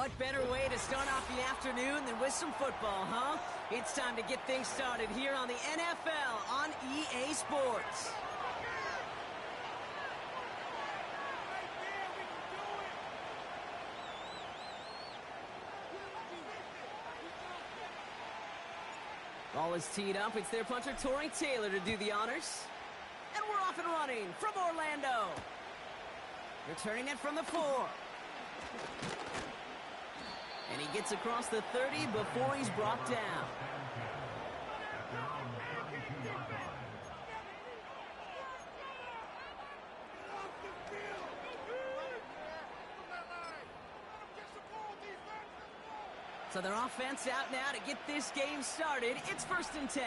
what better way to start off the afternoon than with some football, huh? It's time to get things started here on the NFL on EA Sports. Ball is teed up. It's their punter, Tory Taylor, to do the honors. And we're off and running from Orlando. Returning it from the 4. And he gets across the 30 before he's brought down. So their offense out now to get this game started. It's 1st and 10.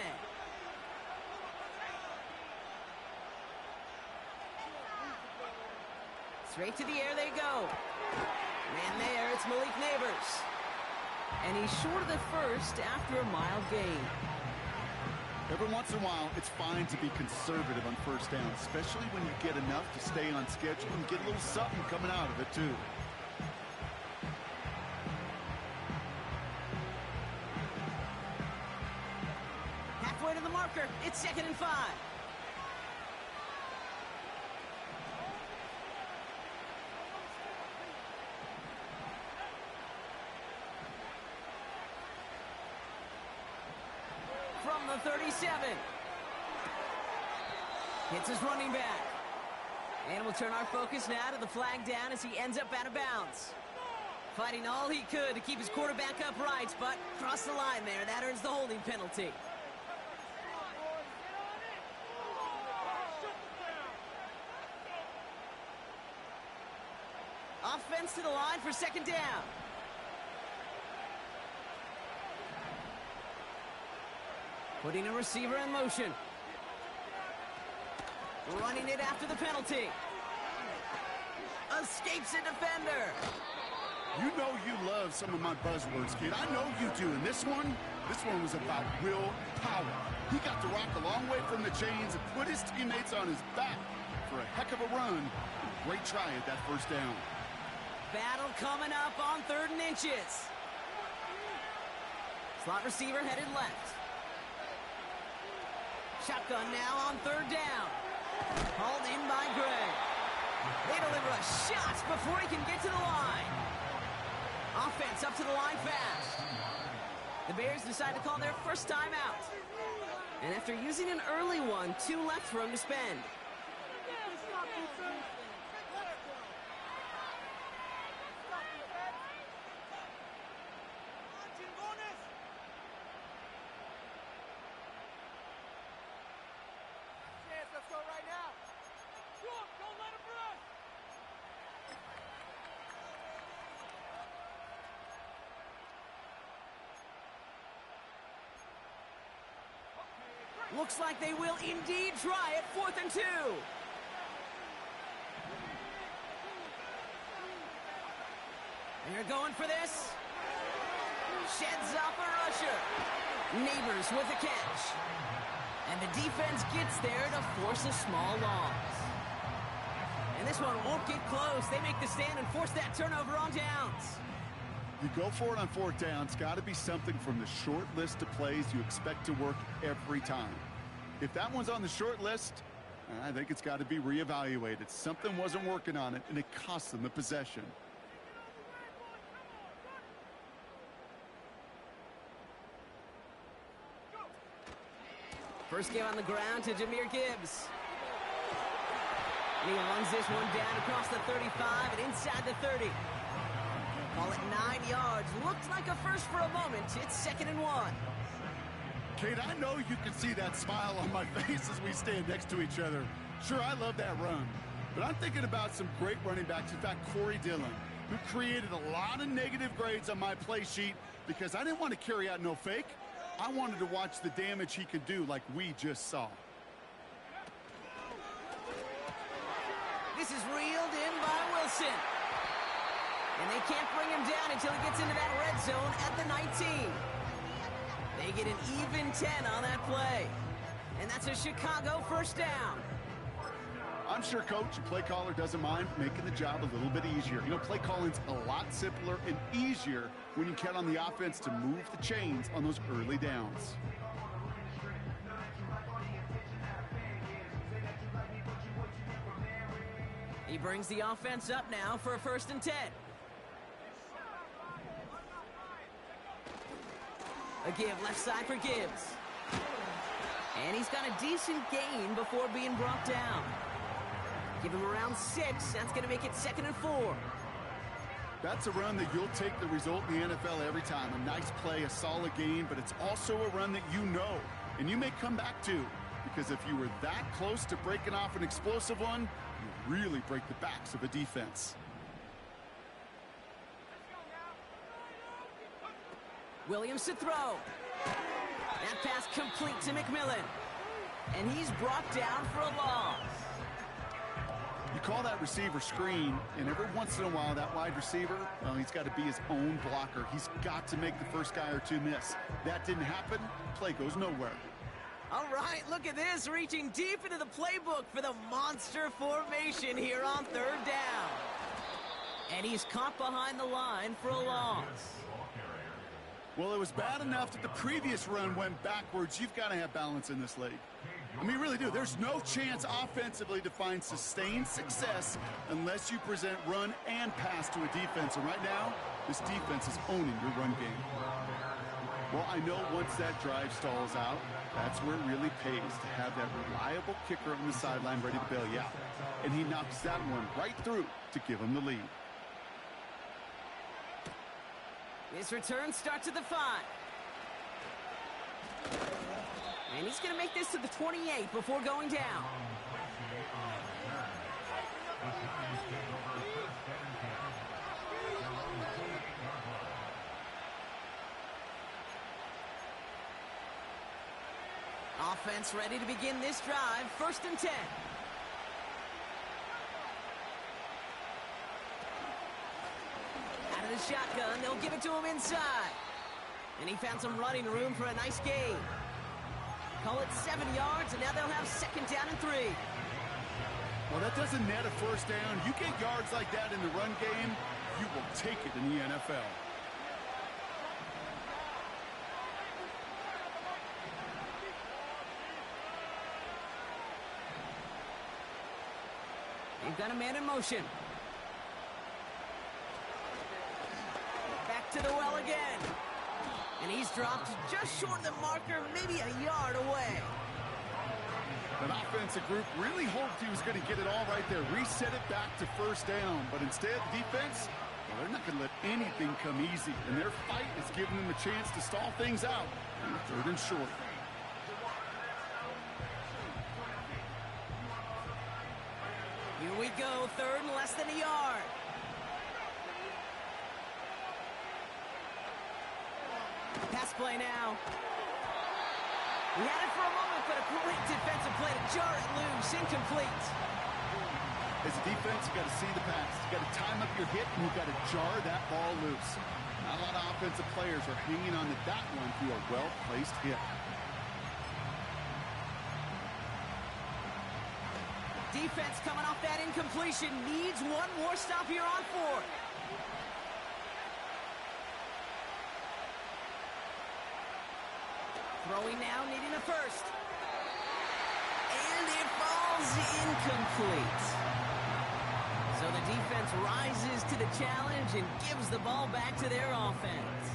Straight to the air they go. Man there, it's Malik Neighbors. And he's short of the first after a mild gain. Every once in a while, it's fine to be conservative on first down, especially when you get enough to stay on schedule and get a little something coming out of it, too. Halfway to the marker, it's 2nd and 5. From the 37. Hits his running back. And we'll turn our focus now to the flag down as he ends up out of bounds. Fighting all he could to keep his quarterback upright, but crossed the line there. That earns the holding penalty. Offense to the line for 2nd down. Putting a receiver in motion. Running it after the penalty. Escapes a defender. You know you love some of my buzzwords, kid. I know you do. And this one was about will power. He got the rock a long way from the chains and put his teammates on his back for a heck of a run. Great try at that 1st down. Battle coming up on 3rd and inches. Slot receiver headed left. Shotgun now on 3rd down. Hauled in by Gray. They deliver a shot before he can get to the line. Offense up to the line fast. The Bears decide to call their first timeout. And after using an early one, 2 left for him to spend. Looks like they will indeed try it. 4th and 2. They're going for this. Sheds off a rusher. Neighbors with a catch. And the defense gets there to force a small loss. And this one won't get close. They make the stand and force that turnover on downs. You go for it on 4th down. It's got to be something from the short list of plays you expect to work every time. If that one's on the short list, I think it's got to be reevaluated. Something wasn't working on it, and it cost them the possession. First game on the ground to Jahmyr Gibbs. And he runs this one down across the 35 and inside the 30. Call it 9 yards. Looked like a first for a moment. It's 2nd and 1. Kate, I know you can see that smile on my face as we stand next to each other. Sure, I love that run. But I'm thinking about some great running backs. In fact, Corey Dillon, who created a lot of negative grades on my play sheet because I didn't want to carry out no fake. I wanted to watch the damage he could do like we just saw. This is reeled in by Wilson. And they can't bring him down until he gets into that red zone at the 19. They get an even 10 on that play. And that's a Chicago 1st down. I'm sure coach and play caller doesn't mind making the job a little bit easier. You know, play calling's a lot simpler and easier when you count on the offense to move the chains on those early downs. He brings the offense up now for a 1st and 10. A give left side for Gibbs. And he's got a decent gain before being brought down. Give him around 6. That's going to make it 2nd and 4. That's a run that you'll take the result in the NFL every time. A nice play, a solid gain, but it's also a run that you know, and you may come back to, because if you were that close to breaking off an explosive one, you really break the backs of a defense. Williams to throw. That pass complete to McMillan. And he's brought down for a loss. You call that receiver screen, and every once in a while, that wide receiver, well, he's got to be his own blocker. He's got to make the first guy or two miss. That didn't happen. Play goes nowhere. All right, look at this, reaching deep into the playbook for the monster formation here on 3rd down. And he's caught behind the line for a loss. Well, it was bad enough that the previous run went backwards. You've got to have balance in this league. I mean, you really do. There's no chance offensively to find sustained success unless you present run and pass to a defense. And right now, this defense is owning your run game. Well, I know once that drive stalls out, that's where it really pays to have that reliable kicker on the sideline ready to bail you out. And he knocks that one right through to give him the lead. His return starts at the 5. And he's going to make this to the 28 before going down. Offense ready to begin this drive. 1st and 10. Out of the shotgun, they'll give it to him inside. And he found some running room for a nice gain. Call it 7 yards, and now they'll have 2nd down and 3. Well, that doesn't net a 1st down. You get yards like that in the run game, you will take it in the NFL. They've got a man in motion. Back to the well again. And he's dropped just short of the marker, maybe a yard away. That offensive group really hoped he was going to get it all right there, reset it back to 1st down. But instead, the defense, well, they're not going to let anything come easy. And their fight is giving them a chance to stall things out on 3rd and short. Here we go, 3rd and less than a yard. Pass play now. He had it for a moment, but a great defensive play to jar it loose. Incomplete. As a defense, you got to see the pass. You got to time up your hit, and you got to jar that ball loose. Not a lot of offensive players are hanging on to that one through a well-placed hit. Defense coming off that incompletion needs one more stop here on 4th. Throwing now, needing a 1st. And it falls incomplete. So the defense rises to the challenge and gives the ball back to their offense.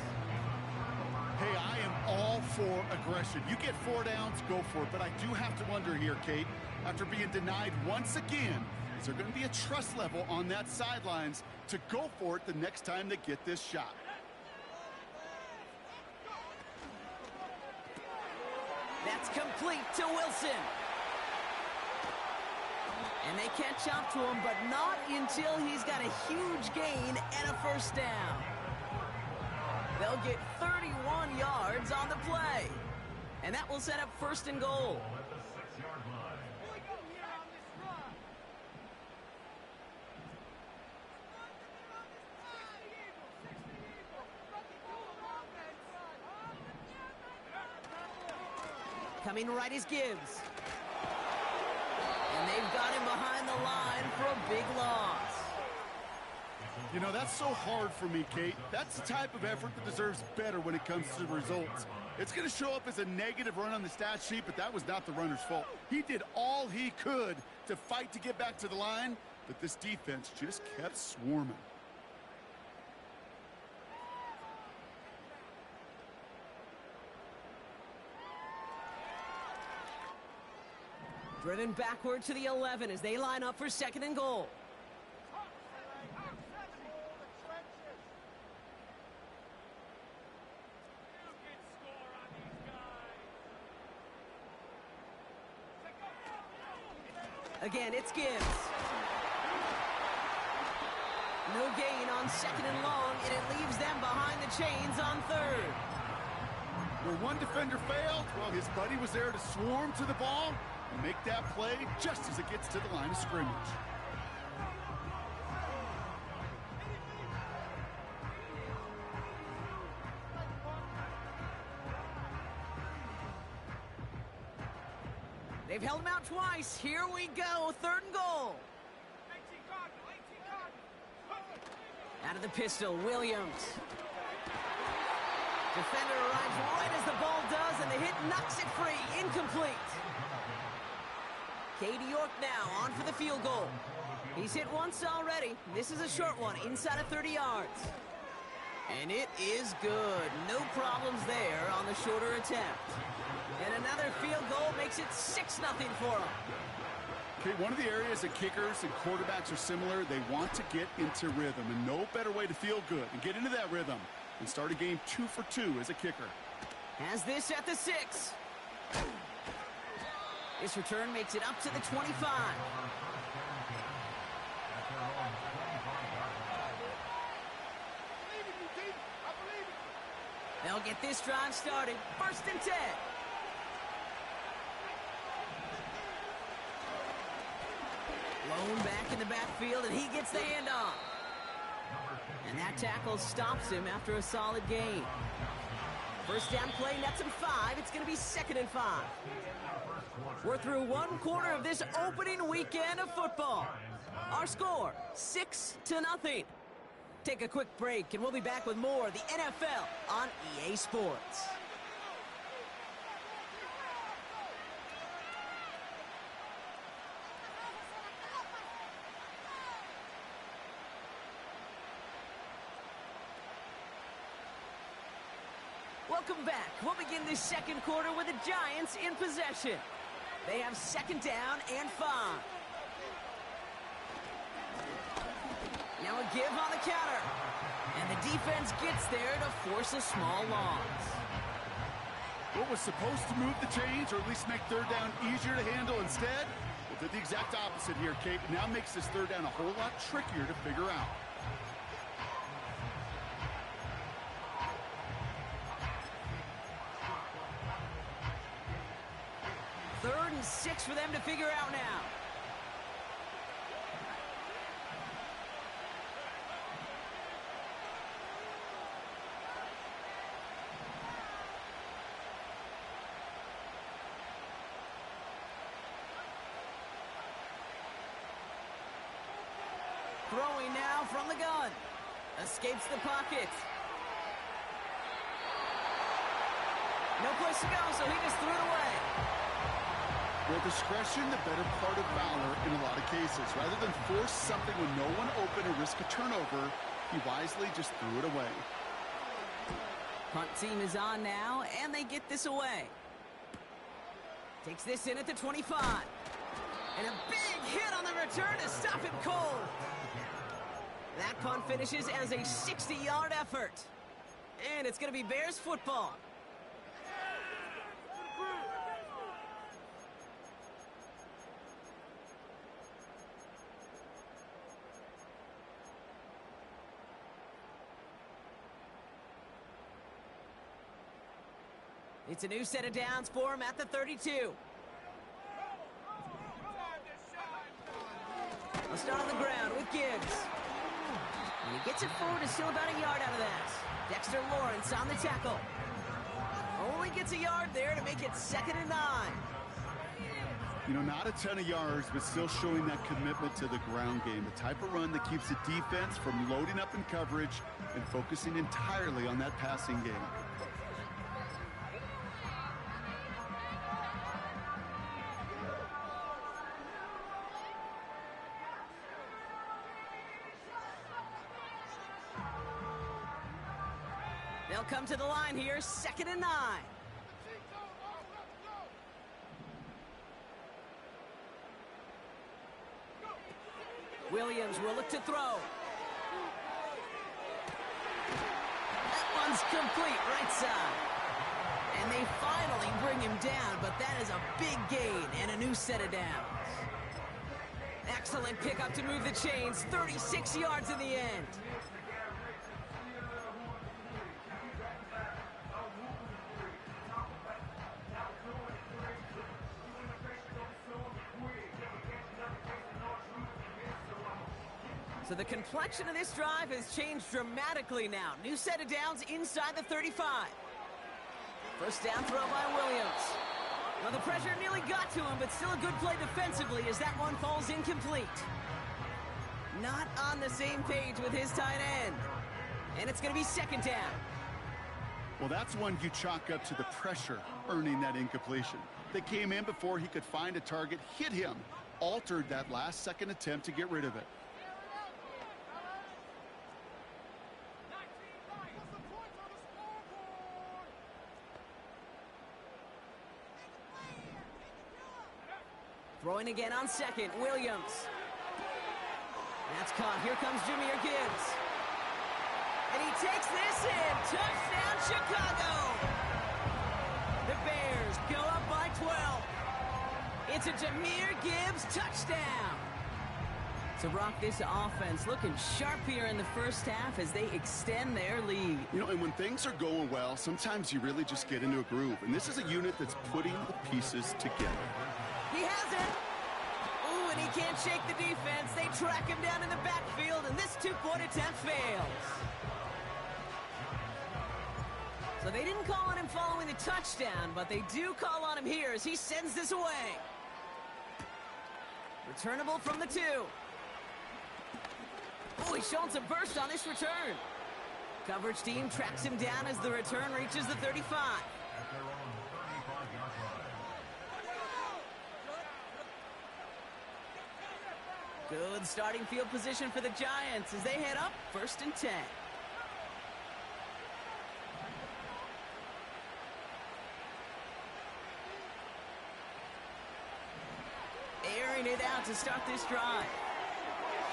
Hey, I am all for aggression. You get 4 downs, go for it. But I do have to wonder here, Kate, after being denied once again, is there going to be a trust level on that sidelines to go for it the next time they get this shot? That's complete to Wilson. And they catch up to him, but not until he's got a huge gain and a 1st down. They'll get 31 yards on the play. And that will set up 1st and goal. Coming right is Gibbs. And they've got him behind the line for a big loss. You know, that's so hard for me, Kate. That's the type of effort that deserves better when it comes to the results. It's going to show up as a negative run on the stat sheet, but that was not the runner's fault. He did all he could to fight to get back to the line, but this defense just kept swarming. Driven backward to the 11 as they line up for 2nd and goal. Again, it's Gibbs. No gain on 2nd and long, and it leaves them behind the chains on 3rd. Where one defender failed, well, his buddy was there to swarm to the ball and make that play just as it gets to the line of scrimmage. They've held him out twice. Here we go, 3rd and goal. Out of the pistol, Williams. Defender arrives right as the ball does, and the hit knocks it free. Incomplete. Katie York now on for the field goal. He's hit once already. This is a short one, inside of 30 yards. And it is good. No problems there on the shorter attempt. And another field goal makes it 6-0 for them. Okay, one of the areas that kickers and quarterbacks are similar, they want to get into rhythm, and no better way to feel good and get into that rhythm and start a game 2 for 2 as a kicker. Has this at the 6. This return makes it up to the 25. They'll get this drive started. 1st and 10. Lone back in the backfield, and he gets the handoff. And that tackle stops him after a solid gain. 1st down play nets him 5. It's going to be 2nd and 5. We're through 1 quarter of this opening weekend of football. Our score, 6-0. Take a quick break, and we'll be back with more of the NFL on EA Sports. Welcome back. We'll begin this 2nd quarter with the Giants in possession. They have 2nd down and 5. Now a give on the counter. And the defense gets there to force a small loss. What was supposed to move the chains, or at least make 3rd down easier to handle instead, well, did the exact opposite here, Kate. Now makes this 3rd down a whole lot trickier to figure out. 3rd and 6 for them to figure out now. Throwing now from the gun. Escapes the pocket. No place to go, so he just threw it away. Well, discretion, the better part of valor in a lot of cases. Rather than force something with no one open and risk a turnover, he wisely just threw it away. Punt team is on now, and they get this away. Takes this in at the 25. And a big hit on the return to stop him cold. That punt finishes as a 60-yard effort. And it's going to be Bears football. It's a new set of downs for him at the 32. I'll start on the ground with Gibbs. And he gets it forward, is still about a yard out of that. Dexter Lawrence on the tackle. Only gets a yard there to make it 2nd and 9. You know, not a ton of yards, but still showing that commitment to the ground game. The type of run that keeps the defense from loading up in coverage and focusing entirely on that passing game. They'll come to the line here, 2nd and 9. Williams will look to throw. That one's complete, right side. And they finally bring him down, but that is a big gain and a new set of downs. Excellent pickup to move the chains, 36 yards in the end. So the complexion of this drive has changed dramatically now. New set of downs inside the 35. First down throw by Williams. Well, the pressure nearly got to him, but still a good play defensively as that one falls incomplete. Not on the same page with his tight end. And it's going to be 2nd down. Well, that's one you chalk up to the pressure earning that incompletion. They came in before he could find a target, hit him, altered that last-second attempt to get rid of it. Throwing again on 2nd, Williams. That's caught. Here comes Jahmyr Gibbs. And he takes this in. Touchdown, Chicago. The Bears go up by 12. It's a Jahmyr Gibbs touchdown. So, Brock, this offense looking sharp here in the first half as they extend their lead. You know, and when things are going well, sometimes you really just get into a groove. And this is a unit that's putting the pieces together. He has it. Ooh, and he can't shake the defense. They track him down in the backfield, and this two-point attempt fails. So they didn't call on him following the touchdown, but they do call on him here as he sends this away. Returnable from the 2. Oh, he's showing some burst on this return. Coverage team tracks him down as the return reaches the 35. Good starting field position for the Giants as they head up 1st and 10. Airing it out to start this drive.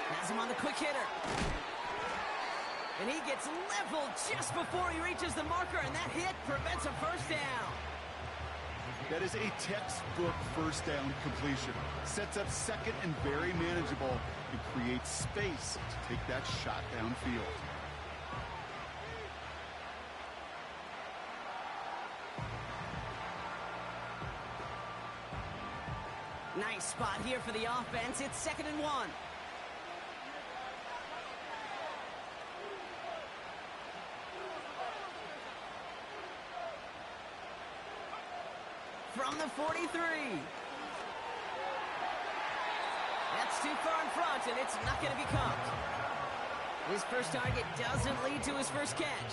Has him on the quick hitter. And he gets leveled just before he reaches the marker, and that hit prevents a first down. That is a textbook first down completion. Sets up 2nd and very manageable and creates space to take that shot downfield. Nice spot here for the offense. It's 2nd and 1. From the 43. That's too far in front, and it's not going to be caught. His first target doesn't lead to his first catch.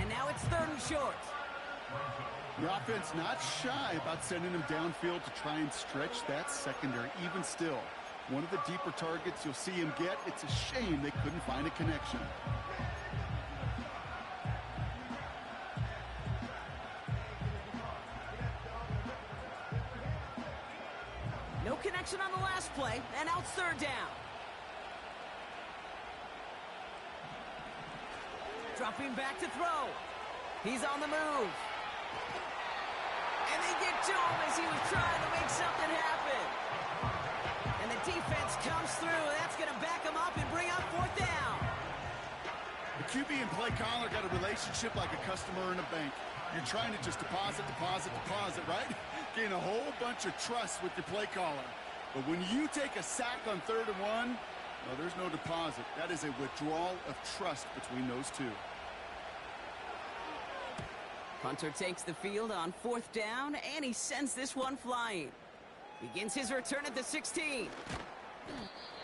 And now it's 3rd and short. The offense not shy about sending him downfield to try and stretch that secondary. Even still, one of the deeper targets you'll see him get. It's a shame they couldn't find a connection. No connection on the last play, and now it's 3rd down. Dropping back to throw. He's on the move. And they get to him as he was trying to make something happen. And the defense comes through, and that's going to back him up and bring up 4th down. The QB and play caller got a relationship like a customer in a bank. You're trying to just deposit, right? Gain a whole bunch of trust with your play caller. But when you take a sack on 3rd and 1, well, there's no deposit. That is a withdrawal of trust between those two. Hunter takes the field on 4th down, and he sends this one flying. Begins his return at the 16.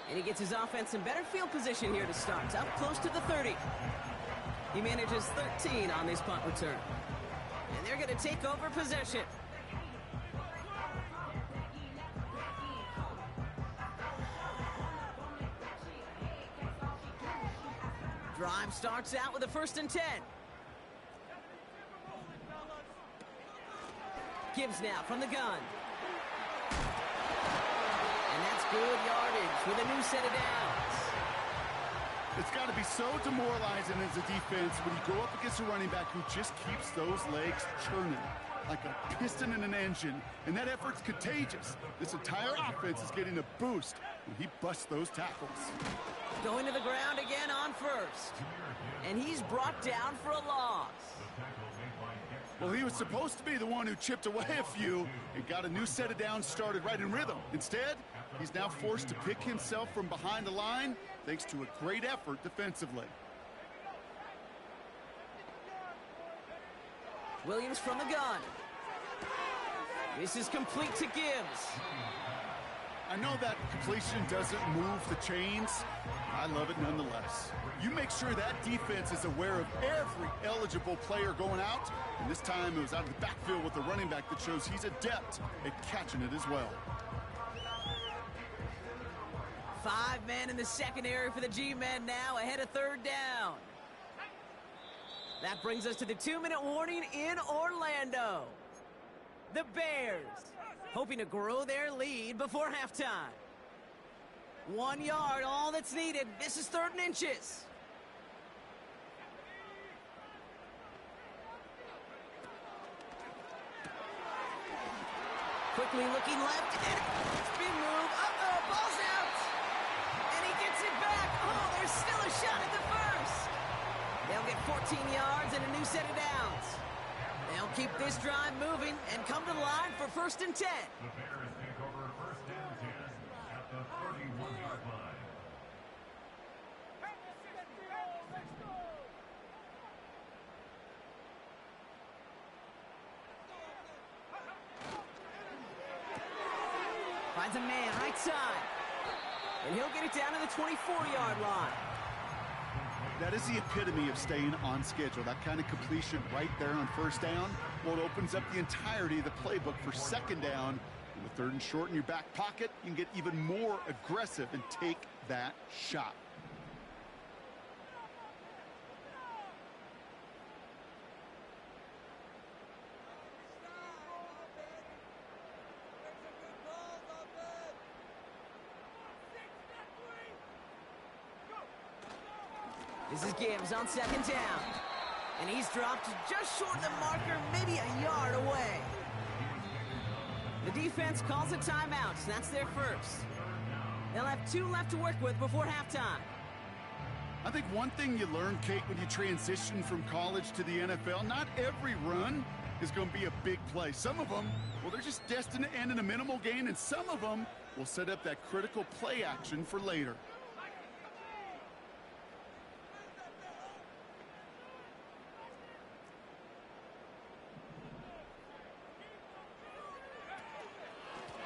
And he gets his offense in better field position here to start. Up close to the 30. He manages 13 on this punt return. And they're going to take over possession. Drive starts out with a 1st and 10. Gibbs now from the gun. And that's good yardage with a new set of downs. It's got to be so demoralizing as a defense when you go up against a running back who just keeps those legs churning like a piston in an engine, and that effort's contagious. This entire offense is getting a boost when he busts those tackles. Going to the ground again on 1st. And he's brought down for a loss. Well, he was supposed to be the one who chipped away a few and got a new set of downs started right in rhythm. Instead, he's now forced to pick himself from behind the line thanks to a great effort defensively. Williams from the gun. This is complete to Gibbs. I know that completion doesn't move the chains. I love it nonetheless. You make sure that defense is aware of every eligible player going out. And this time it was out of the backfield with the running back that shows he's adept at catching it as well. 5 men in the secondary for the G-men now ahead of 3rd down. That brings us to the 2-minute warning in Orlando. The Bears hoping to grow their lead before halftime. 1 yard, all that's needed. This is 3rd and inches. Quickly looking left, and spin move. Uh-oh, ball's out. And he gets it back. Oh, there's still a shot at the 1st. They'll get 14 yards and a new set of downs. They'll keep this drive moving and come to the line for 1st and 10. The Bears take over 1st and 10 at the 31-yard line. Finds a man right side. And he'll get it down to the 24-yard line. That is the epitome of staying on schedule. That kind of completion right there on 1st down. Well, it opens up the entirety of the playbook for 2nd down. With 3rd and short in your back pocket, you can get even more aggressive and take that shot. This is Gibbs on 2nd down. And he's dropped just short of the marker, maybe a yard away. The defense calls a timeout, so that's their 1st. They'll have 2 left to work with before halftime. I think one thing you learn, Kate, when you transition from college to the NFL, not every run is going to be a big play. Some of them, well, they're just destined to end in a minimal gain, and some of them will set up that critical play action for later.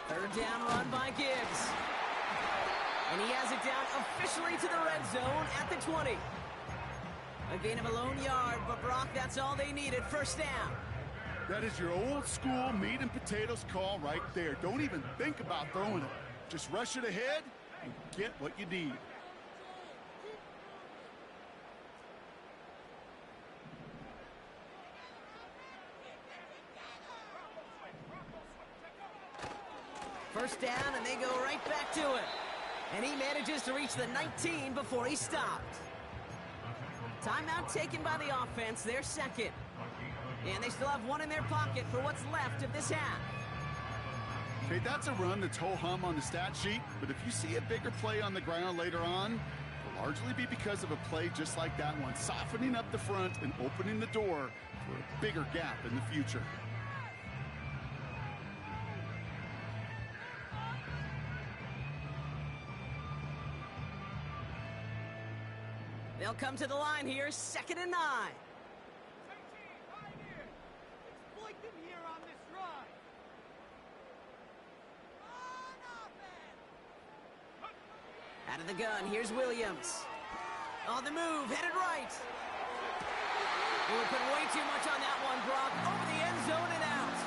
Third down run by Gibbs. And he has it down officially to the red zone at the 20. A gain of a lone yard, but Brock, that's all they needed. 1st down. That is your old school meat and potatoes call right there. Don't even think about throwing it. Just rush it ahead and get what you need. First down, and they go right back to it. And he manages to reach the 19 before he stopped. Timeout taken by the offense, their 2nd. And they still have 1 in their pocket for what's left of this half. Okay, that's a run that's ho-hum on the stat sheet, but if you see a bigger play on the ground later on, it'll largely be because of a play just like that one, softening up the front and opening the door for a bigger gap in the future. They'll come to the line here, 2nd and 9. Exploit them here on this run. Out of the gun, here's Williams. On the move, headed right. We put way too much on that one, Brock. Over the end zone and out.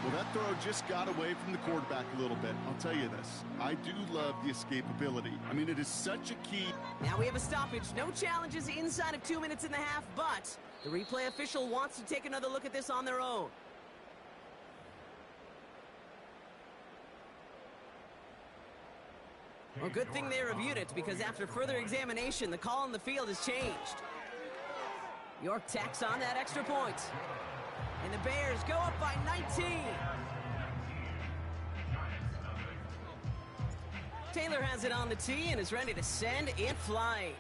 Well, that throw just got away from the quarterback a little bit. I'll tell you this. I do love the escapability. I mean, it is such a key. Now we have a stoppage. No challenges inside of 2 minutes and a half, but the replay official wants to take another look at this on their own. Well, good thing they reviewed it, because after further examination, the call on the field has changed. York tacks on that extra point. And the Bears go up by 19. Taylor has it on the tee and is ready to send it flying.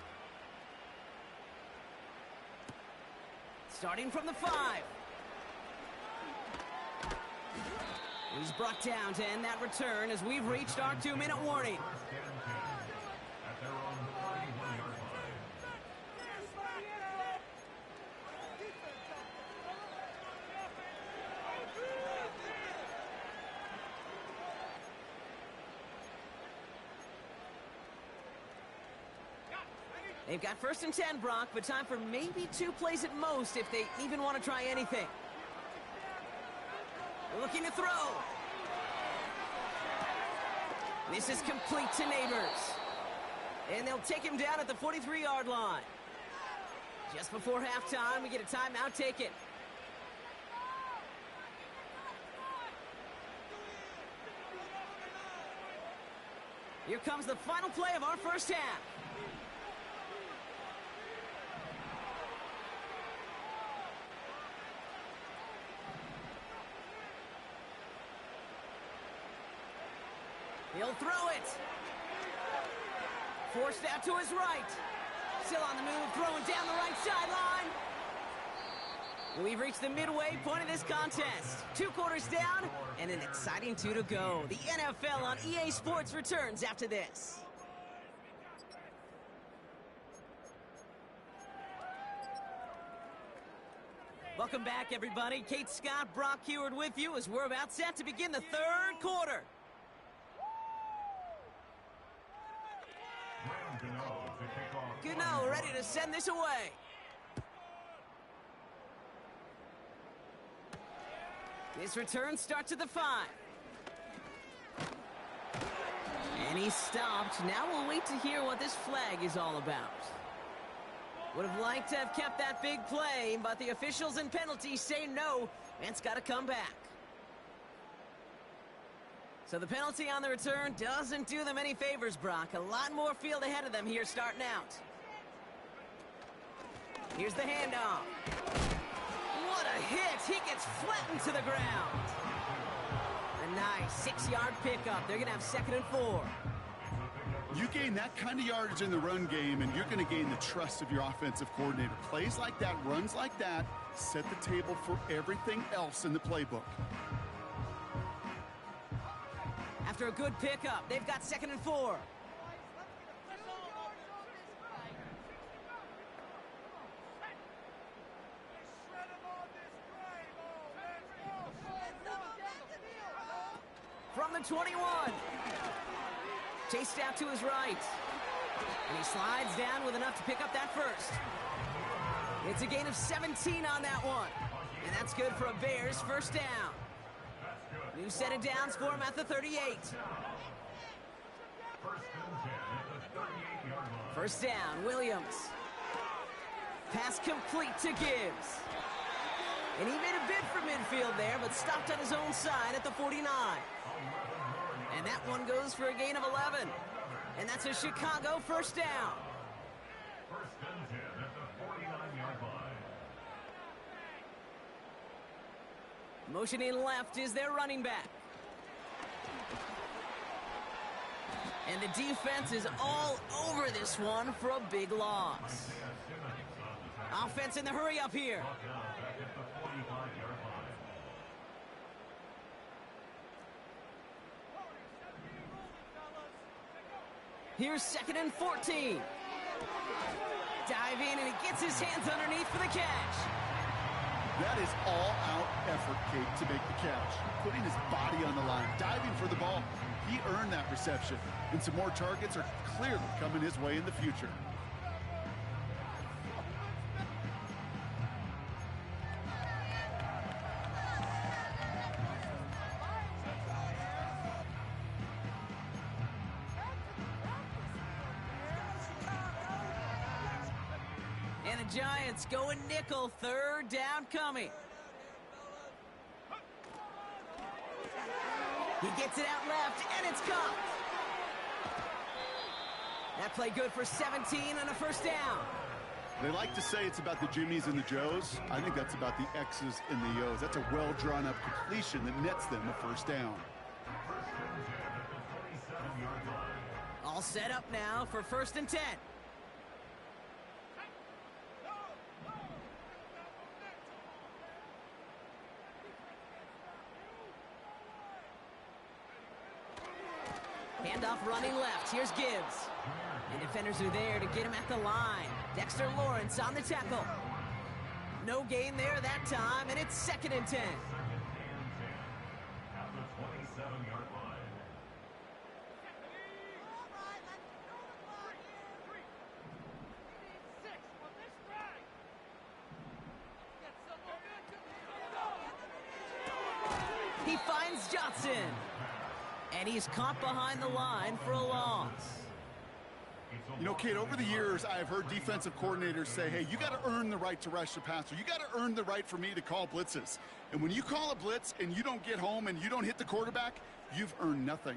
Starting from the 5. He's brought down to end that return as we've reached our 2-minute warning. At their own 31-yard line. They've got 1st and 10, Brock, but time for maybe 2 plays at most if they even want to try anything. Looking to throw. This is complete to Neighbors. And they'll take him down at the 43-yard line. Just before halftime, we get a timeout taken. Here comes the final play of our first half. He'll throw it. Forced out to his right. Still on the move, throwing down the right sideline. We've reached the midway point of this contest. 2 quarters down and an exciting 2 to go. The NFL on EA Sports returns after this. Welcome back, everybody. Kate Scott, Brock Huard with you as we're about set to begin the 3rd quarter. Gano ready to send this away. This return starts at the 5. And he stopped. Now we'll wait to hear what this flag is all about. Would have liked to have kept that big play, but the officials and penalties say no, and it's got to come back. So the penalty on the return doesn't do them any favors, Brock. A lot more field ahead of them here starting out. Here's the handoff. What a hit! He gets flattened to the ground. A nice 6-yard pickup. They're going to have 2nd and 4. You gain that kind of yardage in the run game, and you're going to gain the trust of your offensive coordinator. Plays like that, runs like that, set the table for everything else in the playbook. After a good pickup, they've got 2nd and 4. From the 21. Chased out to his right. And he slides down with enough to pick up that first. It's a gain of 17 on that one. And that's good for a Bears first down. New set of downs for him at the 38. First down, Williams. Pass complete to Gibbs. And he made a bid for midfield there, but stopped on his own side at the 49. And that one goes for a gain of 11. And that's a Chicago first down. First and 10 at the 49-yard line. Motioning left is their running back. And the defense is all over this one for a big loss. Offense in the hurry up here. Here's 2nd and 14. Dive in, and he gets his hands underneath for the catch. That is all-out effort, Kate, to make the catch. Putting his body on the line, diving for the ball. He he earned that reception, and some more targets are clearly coming his way in the future. And the Giants going nickel, third down coming. He gets it out left, and it's caught. That play good for 17 and a first down. They like to say it's about the Jimmies and the Joes. I think that's about the X's and the O's. That's a well-drawn-up completion that nets them a first down. All set up now for 1st and 10. Handoff running left. Here's Gibbs. And defenders are there to get him at the line. Dexter Lawrence on the tackle. No gain there that time, and it's 2nd and 10. At the 27-yard line. He finds Johnson. And he's caught behind the line for a loss. You know, Kate, over the years, I've heard defensive coordinators say, hey, you got to earn the right to rush the passer. You got to earn the right for me to call blitzes. And when you call a blitz and you don't get home and you don't hit the quarterback, you've earned nothing.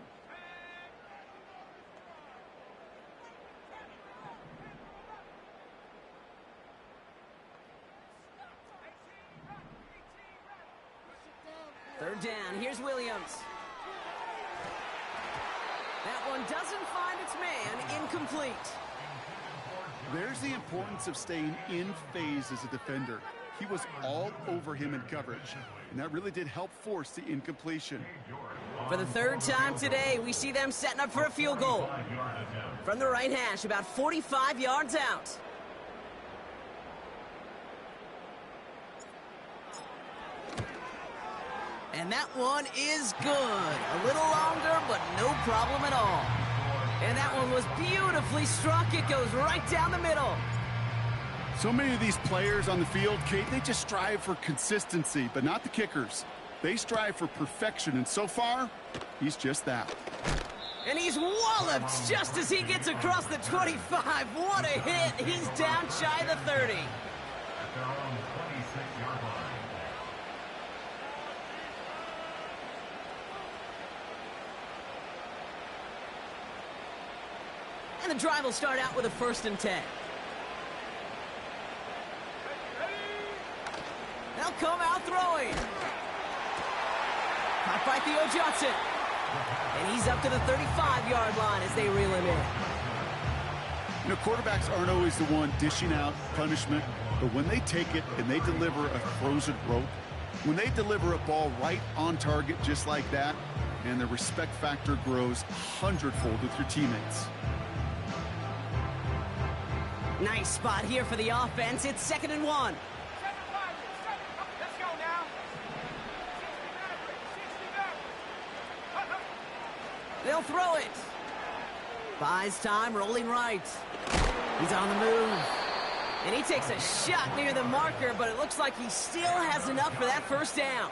Third down. Here's Williams. That one doesn't find its man. Incomplete. There's the importance of staying in phase as a defender. He was all over him in coverage, and that really did help force the incompletion. For the 3rd time today, we see them setting up for a field goal. From the right hash, about 45 yards out. And that one is good. A little longer, but no problem at all. And that one was beautifully struck. It goes right down the middle. So many of these players on the field, Kate, they just strive for consistency, but not the kickers. They strive for perfection, and so far, he's just that. And he's walloped just as he gets across the 25. What a hit. He's down shy of the 30. At their own 26-yard line. And the drive will start out with a 1st and 10. They'll come out throwing. Caught by Theo Johnson. And he's up to the 35-yard line as they reel him in. You know, quarterbacks aren't always the one dishing out punishment, but when they take it and they deliver a frozen rope, when they deliver a ball right on target just like that, and the respect factor grows 100-fold with your teammates. Nice spot here for the offense. It's 2nd and 1. Let's go now. They'll throw it. Buys time, rolling right. He's on the move. And he takes a shot near the marker, but it looks like he still has enough for that 1st down.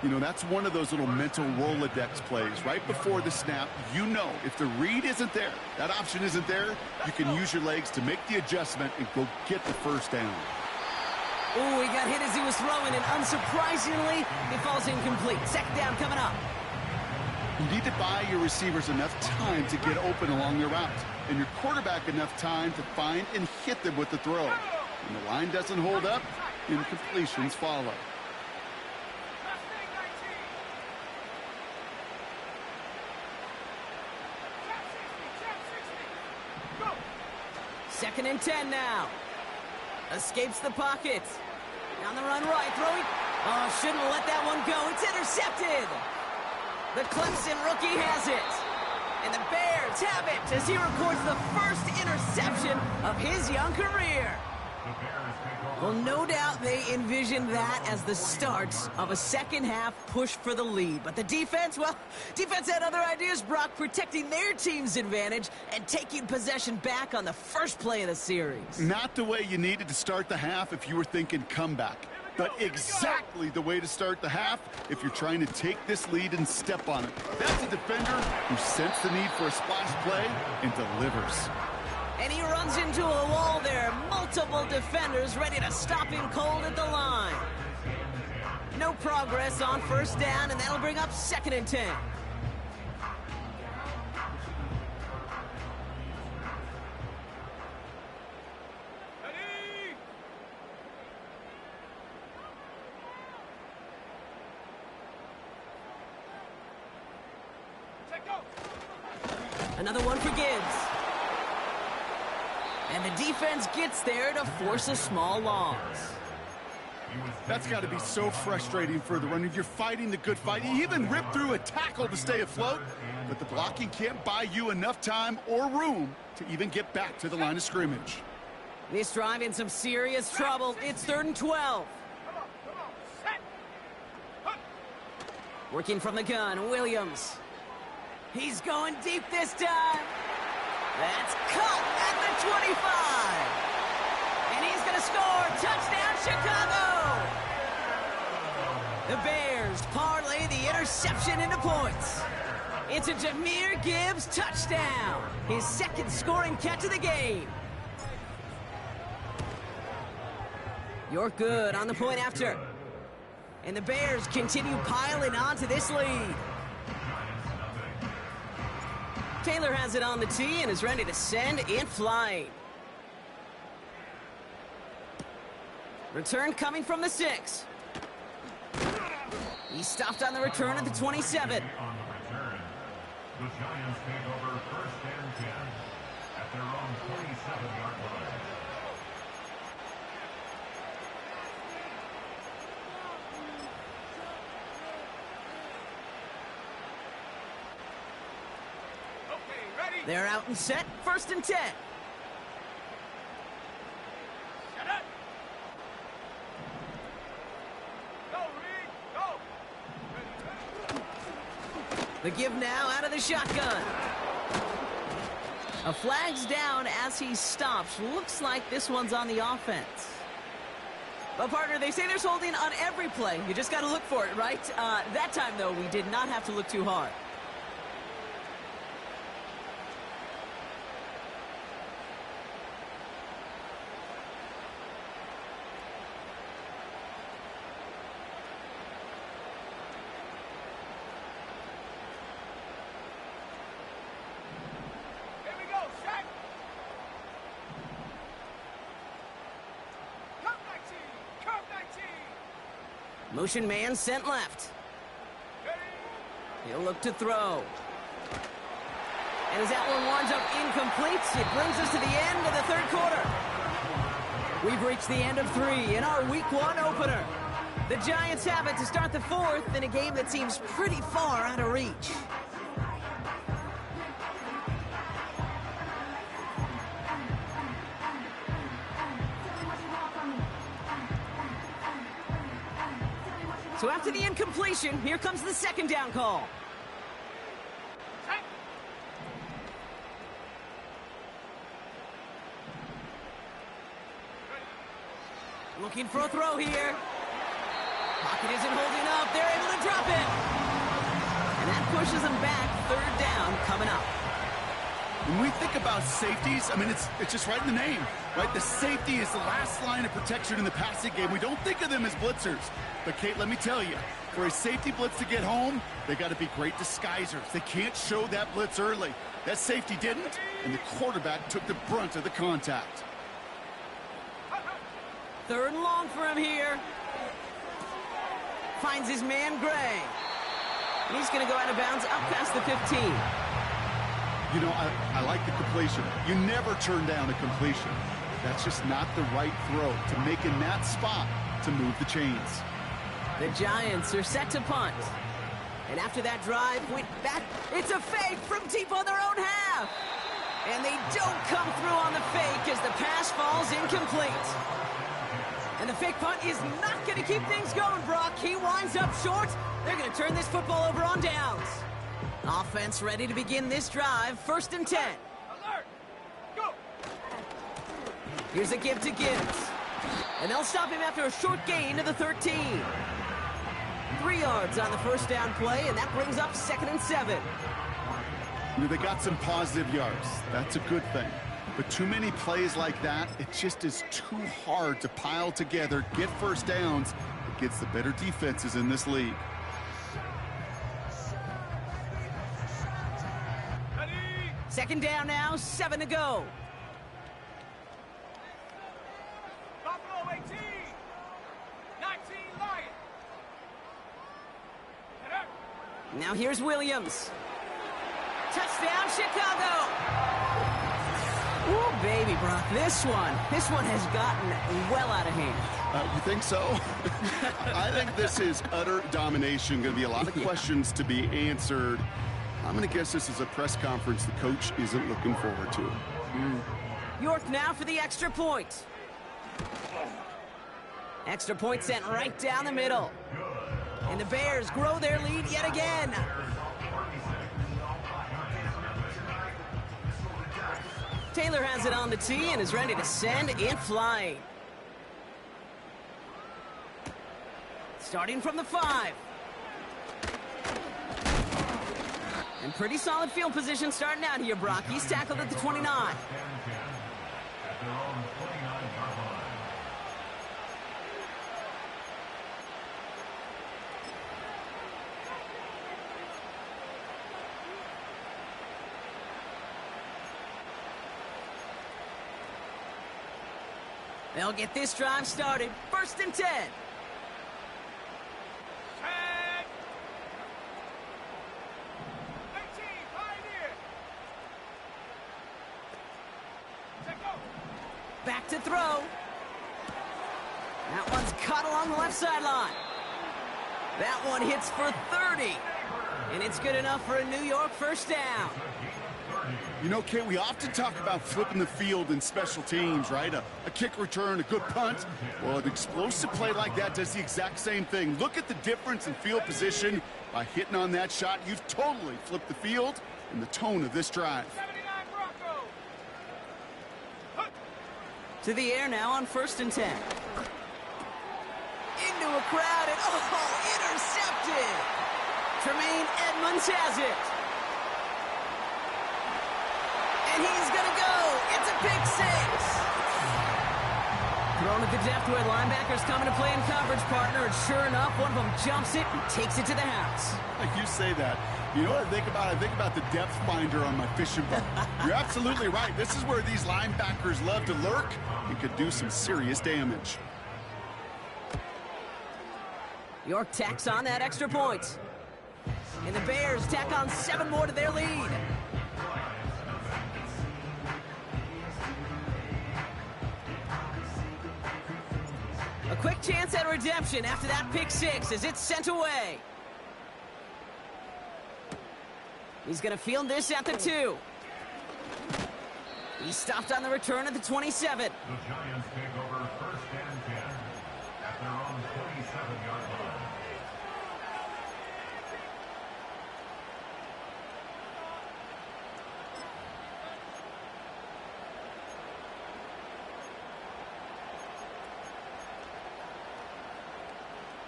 You know, that's one of those little mental Rolodex plays. Right before the snap, you know if the read isn't there, that option isn't there, you can use your legs to make the adjustment and go get the 1st down. Ooh, he got hit as he was throwing, and unsurprisingly, he falls incomplete. 2nd down coming up. You need to buy your receivers enough time to get open along their route, and your quarterback enough time to find and hit them with the throw. When the line doesn't hold up, incompletions follow. 2nd and 10 now. Escapes the pocket. On the run right, throwing. Oh, shouldn't have let that one go. It's intercepted. The Clemson rookie has it. And the Bears have it as he records the first interception of his young career. The Bears take over. Well, no doubt they envisioned that as the start of a second-half push for the lead. But the defense, well, defense had other ideas, Brock, protecting their team's advantage and taking possession back on the first play of the series. Not the way you needed to start the half if you were thinking comeback, but exactly the way to start the half if you're trying to take this lead and step on it. That's a defender who sensed the need for a splash play and delivers. And he runs into a wall there. Multiple defenders ready to stop him cold at the line. No progress on first down, and that'll bring up 2nd and 10. Another one for Gibbs. And the defense gets there to force a small loss. That's got to be so frustrating for the runner. You're fighting the good fight. You even ripped through a tackle to stay afloat, but the blocking can't buy you enough time or room to even get back to the line of scrimmage. This drive in some serious trouble. It's 3rd and 12. Working from the gun, Williams. He's going deep this time. That's caught at the 25. And he's going to score. Touchdown, Chicago. The Bears parlay the interception into points. It's a Jahmyr Gibbs touchdown. His 2nd scoring catch of the game. You're good on the point after. And the Bears continue piling on to this lead. Taylor has it on the tee and is ready to send in flight. Return coming from the 6. He stopped on the return at the 27. On the return, the Giants take over 1st and 10 at their own 27-yard line. They're out and set. 1st and 10. The give now out of the shotgun. A flag's down as he stops. Looks like this one's on the offense. But, partner, they say there's holding on every play. You just got to look for it, right? That time, though, we did not have to look too hard. Motion man sent left. He'll look to throw. And as that one winds up incomplete, it brings us to the end of the 3rd quarter. We've reached the end of 3 in our Week 1 opener. The Giants have it to start the 4th in a game that seems pretty far out of reach. So after the incompletion, here comes the 2nd down call. Looking for a throw here. Pocket isn't holding up. They're able to drop it. And that pushes them back. 3rd down coming up. When we think about safeties, I mean, it's just right in the name, right? The safety is the last line of protection in the passing game. We don't think of them as blitzers. But, Kate, let me tell you, for a safety blitz to get home, they got to be great disguisers. They can't show that blitz early. That safety didn't, and the quarterback took the brunt of the contact. 3rd and long for him here. Finds his man, Gray. And he's going to go out of bounds up past the 15. You know, I like the completion. You never turn down a completion. That's just not the right throw to make in that spot to move the chains. The Giants are set to punt. And after that drive went back, it's a fake from deep on their own half. And they don't come through on the fake as as the pass falls incomplete. And the fake punt is not going to keep things going, Brock. He winds up short. They're going to turn this football over on downs. Offense ready to begin this drive. 1st and 10. Alert! Go! Here's a give to Gibbs. And they'll stop him after a short gain to the 13. 3 yards on the first down play, and that brings up 2nd and 7. You know, they got some positive yards. That's a good thing. But too many plays like that, it just is too hard to pile together, get first downs against the better defenses in this league. Ready? 2nd down now, 7 to go. Buffalo 18! 19 Lions! Head up! Now here's Williams. Touchdown, Chicago! Ooh, baby, Brock, this one has gotten well out of hand. You think so? I think this is utter domination. Going to be a lot of questions to be answered. I'm going to guess this is a press conference the coach isn't looking forward to. York now for the extra point. Extra point sent right down the middle. And the Bears grow their lead yet again. Taylor has it on the tee and is ready to send it flying. Starting from the 5. And pretty solid field position starting out here, Brock. He's tackled at the 29. At their own 29-yard line. They'll get this drive started. 1st and 10. Tag! Pioneer! Check go! Back to throw. That one's caught along the left sideline. That one hits for 30. And it's good enough for a New York first down. You know, Kate, we often talk about flipping the field in special teams, right? A kick return, a good punt. Well, an explosive play like that does the exact same thing. Look at the difference in field position. By hitting on that shot, you've totally flipped the field and the tone of this drive. 79 Broncos! To the air now on 1st and 10. Into a crowd and, intercepted! Tremaine Edmonds has it. And he's going to go. It's a pick 6. Thrown at the depth where linebackers coming to play in coverage, partner. And sure enough, one of them jumps it and takes it to the house. You say that. You know what I think about? I think about the depth finder on my fishing boat. You're absolutely right. This is where these linebackers love to lurk and could do some serious damage. York tacks on that extra point. And the Bears tack on 7 more to their lead. A quick chance at redemption after that pick 6 as it's sent away. He's going to field this at the 2. He stopped on the return at the 27. The Giants take over 1st and 10 at their own 27-yard line.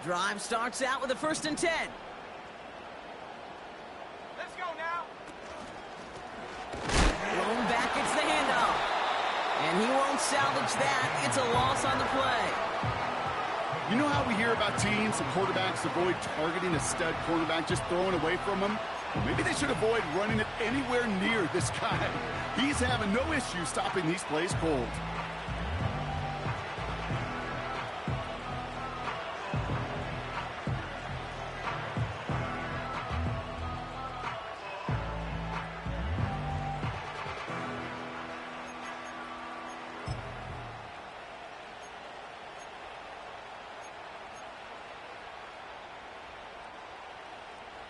Drive starts out with a 1st and 10. Let's go now! Thrown back, it's the handoff. And he won't salvage that. It's a loss on the play. You know how we hear about teams and quarterbacks avoid targeting a stud quarterback, just throwing away from him? Well, maybe they should avoid running it anywhere near this guy. He's having no issue stopping these plays cold.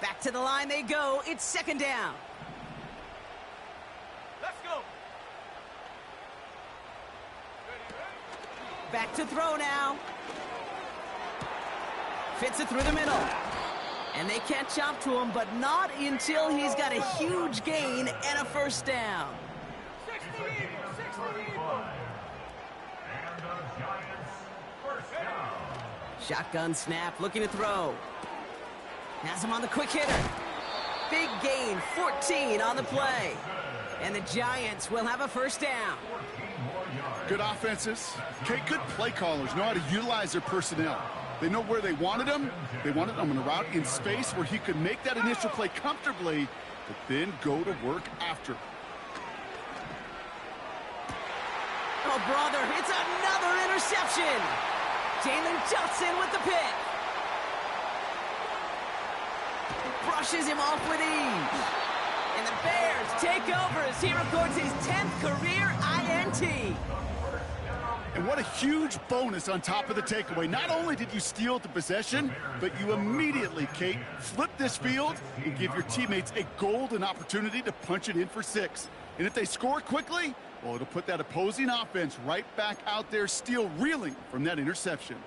Back to the line they go. It's 2nd down. Let's go! Back to throw now. Fits it through the middle. And they catch up to him, but not until he's got a huge gain and a first down. 60 Eagles, 60 Eagles. And the Giants first down. Shotgun snap, looking to throw. Has him on the quick hitter. Big gain, 14 on the play. And the Giants will have a first down. Good offenses. Okay, good play callers know how to utilize their personnel. They know where they wanted him. They wanted him on a route in space where he could make that initial play comfortably, but then go to work after. Oh, brother, it's another interception. Jalen Johnson with the pick. Brushes him off with ease. And the Bears take over as he records his 10th career INT. And what a huge bonus on top of the takeaway. Not only did you steal the possession, but you immediately, Kate, flip this field and give your teammates a golden opportunity to punch it in for 6. And if they score quickly, well, it'll put that opposing offense right back out there, still reeling from that interception.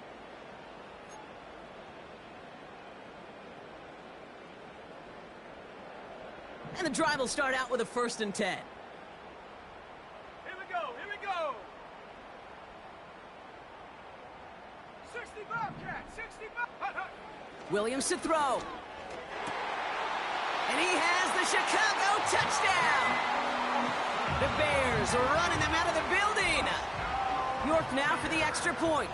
And the drive will start out with a 1st and 10. Here we go, here we go. 60 Bobcat, 60 Bobcat. Williams to throw. And he has the Chicago touchdown. The Bears are running them out of the building. York now for the extra point.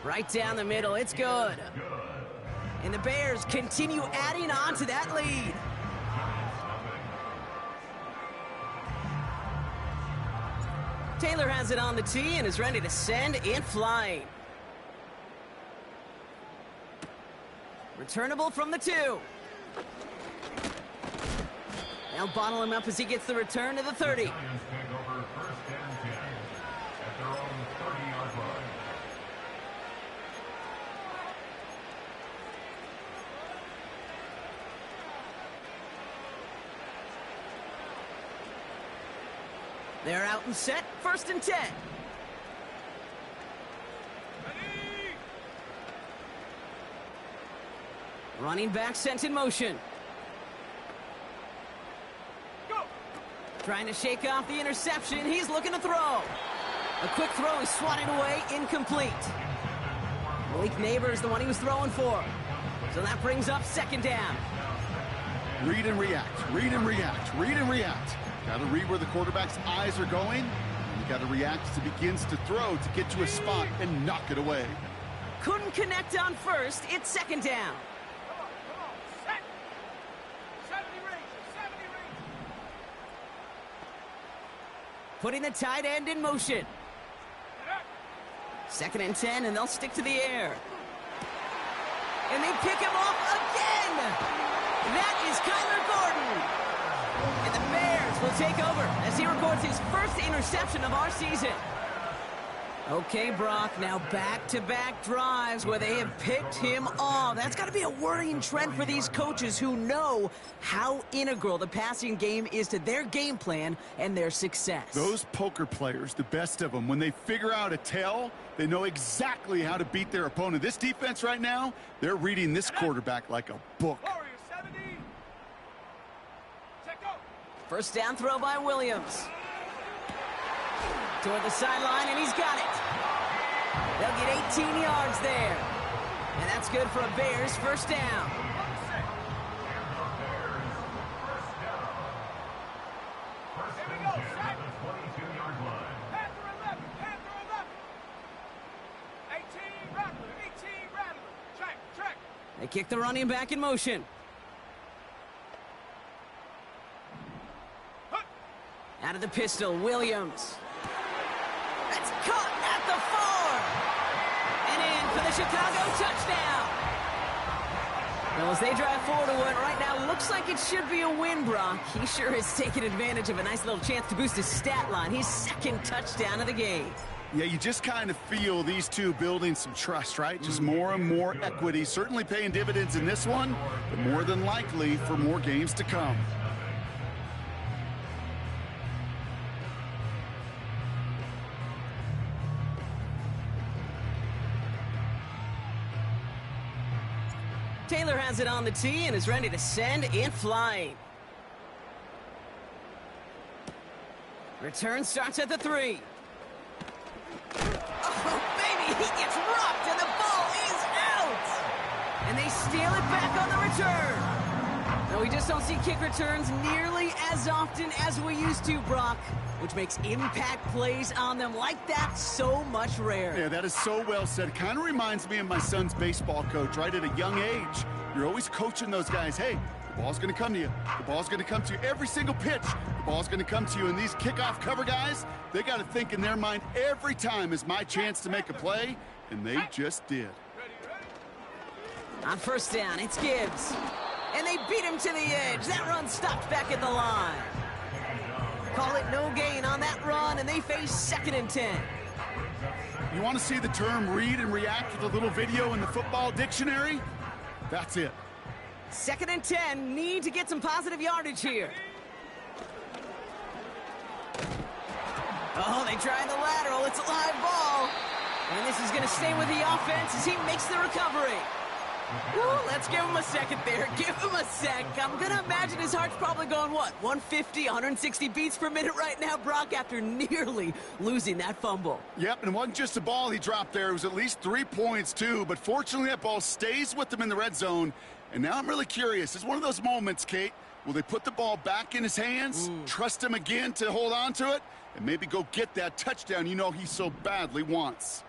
Right down the middle, it's good. And the Bears continue adding on to that lead. Taylor has it on the tee and is ready to send it flying. Returnable from the 2. They'll bottle him up as he gets the return to the 30. Giants take over first and 10 at their own 30-yard line. They're out and set, 1st and 10. Ready? Running back sent in motion. Go. Trying to shake off the interception. He's looking to throw. A quick throw is swatted away, incomplete. Malik Neighbors, the one he was throwing for. So that brings up 2nd down. Read and react, read and react, read and react. Got to read where the quarterback's eyes are going. And you got to react as he begins to throw to get to a spot and knock it away. Couldn't connect on 1st. It's 2nd down. Come on, set. 70 Rangers, 70 Rangers. Putting the tight end in motion. 2nd and 10, and they'll stick to the air. And they pick him off again. That is Kyler Gordon. And the Bears will take over as he records his 1st interception of our season. Okay, Brock, now back-to-back drives where they have picked him off. That's got to be a worrying trend for these coaches who know how integral the passing game is to their game plan and their success. Those poker players, the best of them, when they figure out a tell, they know exactly how to beat their opponent. This defense right now, they're reading this quarterback like a book. Warriors, 70. Check go. 1st down throw by Williams. Toward the sideline, and he's got it. They'll get 18 yards there. And that's good for a Bears 1st down. First and 10 at the 22-yard line. Panther 11, Panther 11. 18 Rattler, 18 Rattler. Check. They kick the running back in motion. Out of the pistol, Williams. That's caught at the 4. And in for the Chicago touchdown. Well, as they drive forward to what right now looks like it should be a win, Brock, he sure has taken advantage of a nice little chance to boost his stat line. His 2nd touchdown of the game. Yeah, you just kind of feel these two building some trust, right? Just more and more equity. Certainly paying dividends in this one, but more than likely for more games to come. has it on the tee and is ready to send it flying. Return starts at the 3. Oh, baby, he gets rocked and the ball is out. And they steal it back on the return. No, we just don't see kick returns nearly as often as we used to, Brock, which makes impact plays on them like that so much rarer. Yeah, that is so well said. Kind of reminds me of my son's baseball coach, right? At a young age, you're always coaching those guys, hey, the ball's going to come to you. The ball's going to come to you every single pitch. The ball's going to come to you. And these kickoff cover guys, they got to think in their mind every time is my chance to make a play, and they just did. On first down, it's Gibbs. And they beat him to the edge. That run stopped back at the line. Call it no gain on that run, and they face 2nd and 10. You want to see the term read and react with a little video in the football dictionary? That's it. 2nd and 10, need to get some positive yardage here. Oh, they try the lateral. It's a live ball. And this is going to stay with the offense as he makes the recovery. Ooh, let's give him a second there. Give him a sec. I'm going to imagine his heart's probably going, what, 150, 160 beats per minute right now, Brock, after nearly losing that fumble. Yep, and it wasn't just a ball he dropped there. It was at least 3 points, too. But fortunately, that ball stays with him in the red zone. And now I'm really curious. It's one of those moments, Kate. Will they put the ball back in his hands, trust him again to hold on to it, and maybe go get that touchdown you know he so badly wants?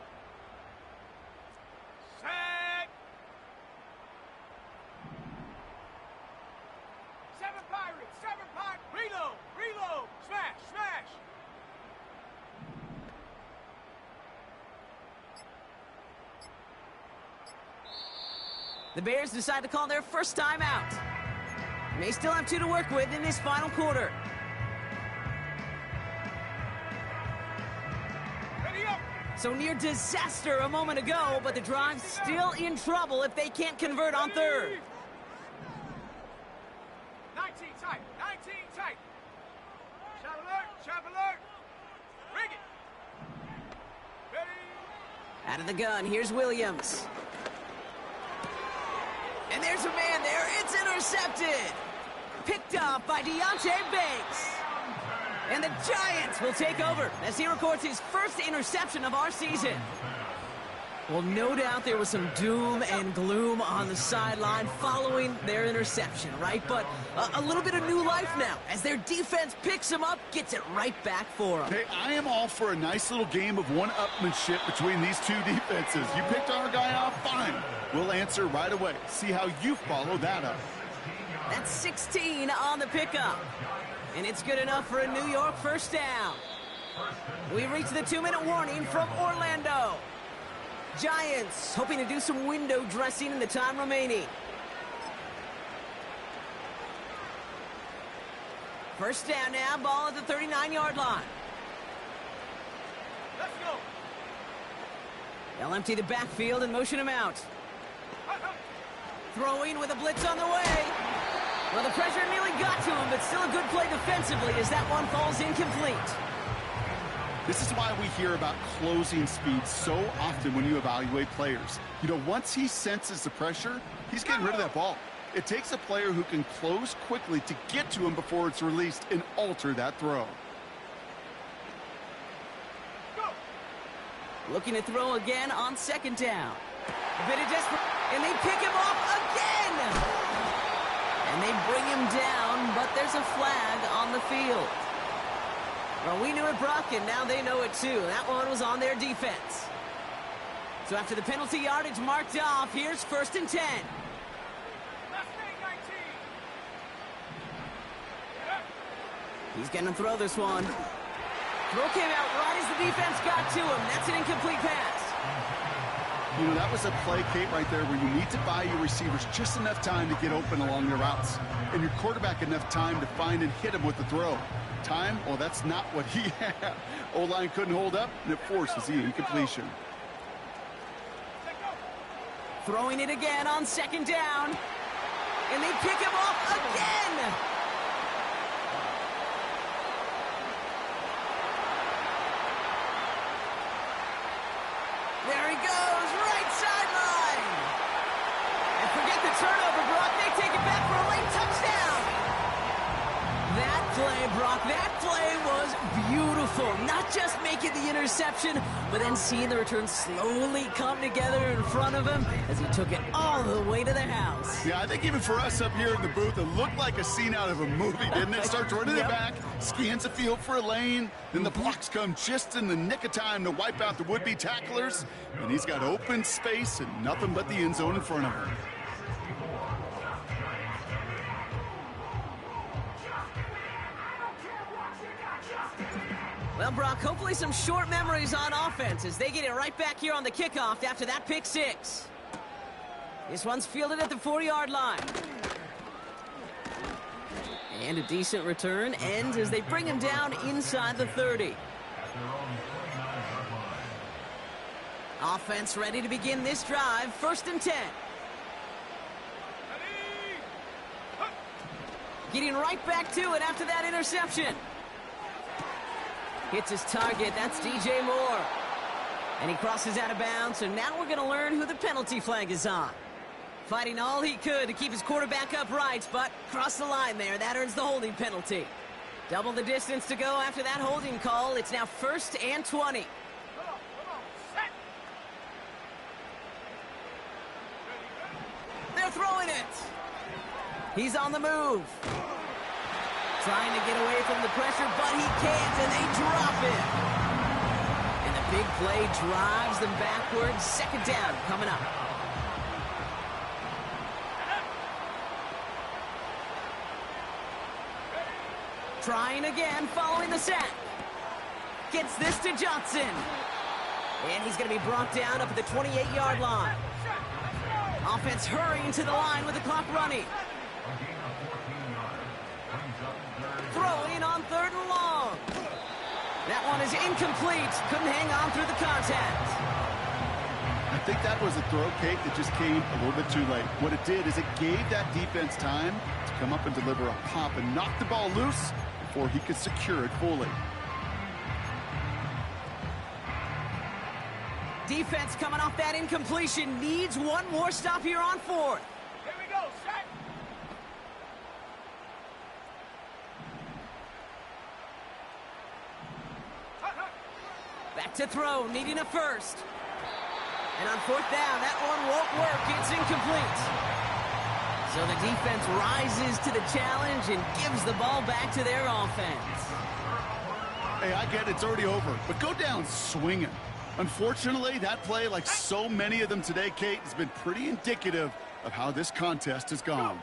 Reload! Smash! The Bears decide to call their first time out. May still have 2 to work with in this final quarter. Ready up! So near disaster a moment ago, but the drive's still in trouble if they can't convert on 3rd. 19 tight! Trap alert! Rig it! Ready! Out of the gun, here's Williams. And there's a man there. It's intercepted. Picked up by Deonte Banks. And the Giants will take over as he records his first interception of our season. Well, no doubt there was some doom and gloom on the sideline following their interception, right? But a little bit of new life now as their defense picks him up, gets it right back for them. Hey, I am all for a nice little game of one-upmanship between these two defenses. You picked our guy off, fine. We'll answer right away. See how you follow that up. That's 16 on the pickup. And it's good enough for a New York first down. We reach the 2-minute warning from Orlando. Giants hoping to do some window dressing in the time remaining. First down now, ball at the 39-yard line. Let's go! They'll empty the backfield and motion him out. Throwing with a blitz on the way. Well, the pressure nearly got to him, but still a good play defensively as that one falls incomplete. This is why we hear about closing speed so often when you evaluate players. You know, once he senses the pressure, he's getting rid of that ball. It takes a player who can close quickly to get to him before it's released and alter that throw. Go! Looking to throw again on second down. A bit of desperate, and they pick him off again! And they bring him down, but there's a flag on the field. Well, we knew it, Brock, and now they know it too. That one was on their defense. So after the penalty yardage marked off, here's 1st and 10. Let's take 19! He's going to throw this one. Throw came out right as the defense got to him. That's an incomplete pass. You know, that was a play, Kate, right there where you need to buy your receivers just enough time to get open along their routes. And your quarterback enough time to find and hit him with the throw. Time? Well, that's not what he had. O-line couldn't hold up, and it forces the incompletion. Throwing it again on second down. And they pick him off again. There he goes, right sideline. And forget the turnover, bro. play, Brock. That play was beautiful. Not just making the interception, but then seeing the return slowly come together in front of him as he took it all the way to the house. Yeah, I think even for us up here in the booth, it looked like a scene out of a movie, didn't it? Starts running it back, scans the field for a lane, then the blocks come just in the nick of time to wipe out the would-be tacklers, and he's got open space and nothing but the end zone in front of him. Well, Brock, hopefully some short memories on offense as they get it right back here on the kickoff after that pick six. This one's fielded at the 4-yard line. And a decent return ends as they bring him down inside the 30. Offense ready to begin this drive, 1st and 10. Getting right back to it after that interception. Hits his target, that's DJ Moore. And he crosses out of bounds, so now we're going to learn who the penalty flag is on. Fighting all he could to keep his quarterback upright, but crossed the line there. That earns the holding penalty. Double the distance to go after that holding call. It's now 1st and 20. Set. They're throwing it. He's on the move. Trying to get away from the pressure, but he can't, and they drop it. And the big play drives them backwards. 2nd down coming up. Trying again, following the sack. Gets this to Johnson. And he's going to be brought down up at the 28-yard line. Offense hurrying to the line with the clock running. Throwing on 3rd and long. That one is incomplete. Couldn't hang on through the contact. I think that was a throw, Kate, that just came a little bit too late. What it did is it gave that defense time to come up and deliver a pop and knock the ball loose before he could secure it fully. Defense coming off that incompletion needs one more stop here on 4th. Here we go, set. Back to throw, needing a first. And on 4th down, that one won't work. It's incomplete. So the defense rises to the challenge and gives the ball back to their offense. Hey, I get it's already over, but go down swinging. Unfortunately, that play, like so many of them today, Kate, has been pretty indicative of how this contest has gone.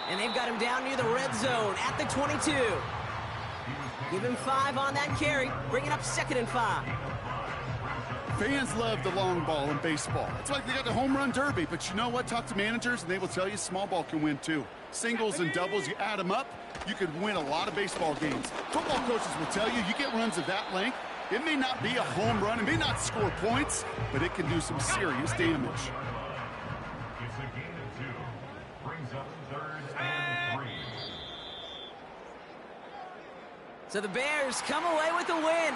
And they've got him down near the red zone at the 22. Give him 5 on that carry, bringing up 2nd and 5. Fans love the long ball in baseball. It's like they got the home run derby, but you know what? Talk to managers, and they will tell you small ball can win too. Singles and doubles, you add them up, you could win a lot of baseball games. Football coaches will tell you, you get runs of that length, it may not be a home run, it may not score points, but it can do some serious damage. It's a gain of 2. Brings up 3rd and 3. So the Bears come away with a win.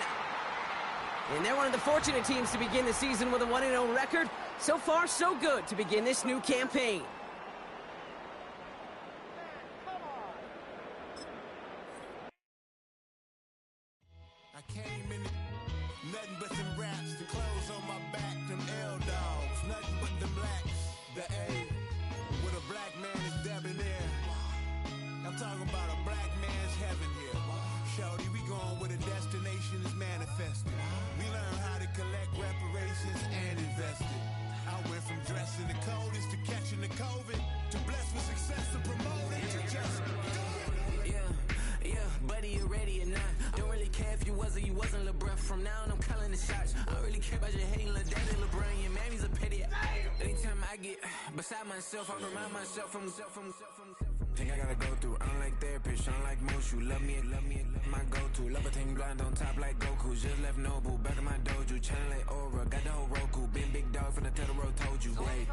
And they're one of the fortunate teams to begin the season with a 1-0 record. So far, so good to begin this new campaign. I came in nothing but them raps, the clothes on my back, them L-dogs, nothing but them blacks, the A, with a black man is debonair. I'm talking about a black man's heaven here. Shorty, we going where the destination is manifested. We learn how to collect reparations and invest it. I went from dressing the coldest to catching the COVID, to blessed with success to promote it, to just do it. Yeah, buddy, you ready or not? Don't really care if you was or you wasn't LeBron. From now on, I'm calling the shots. I don't really care about your hating little daddy LeBron. Your mammy's a petty. Anytime I get beside myself, I remind myself from Think I gotta go through. I don't like therapists, I don't like most. You love me, my go-to. Love a thing blind on top like Goku. Just left Nobu, back in my dojo. Channel like Aura, got the whole Roku. Been big dog from the Tether told you. Wait,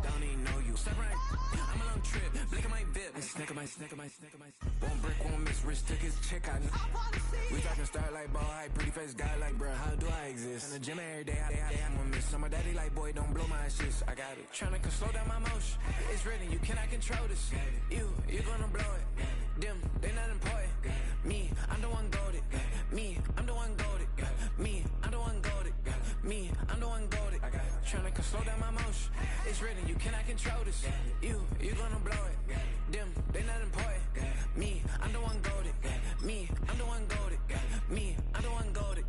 don't even know you. Step right, I'm a long trip. Blick of my VIP. Snicker my. One brick, one miss. Rich took his check out. We talking start like ball hype. Pretty face guy like, bruh, how do I exist? In the gym every day, I want miss. So my daddy like, boy, don't blow my shit. I got it. Tryna slow down my motion. It's written, you cannot control this. You gonna blow it. Them, they not important. Me, I'm the one goated. Me, I'm the one goated. Me, I'm the one goated. Me, I'm the one goated. Tryna slow down my motion. It's written, you cannot control this. You gonna blow it. Them, they not important. Me, I'm the one goated. Me, I'm the one goated. Me, I'm the one goated.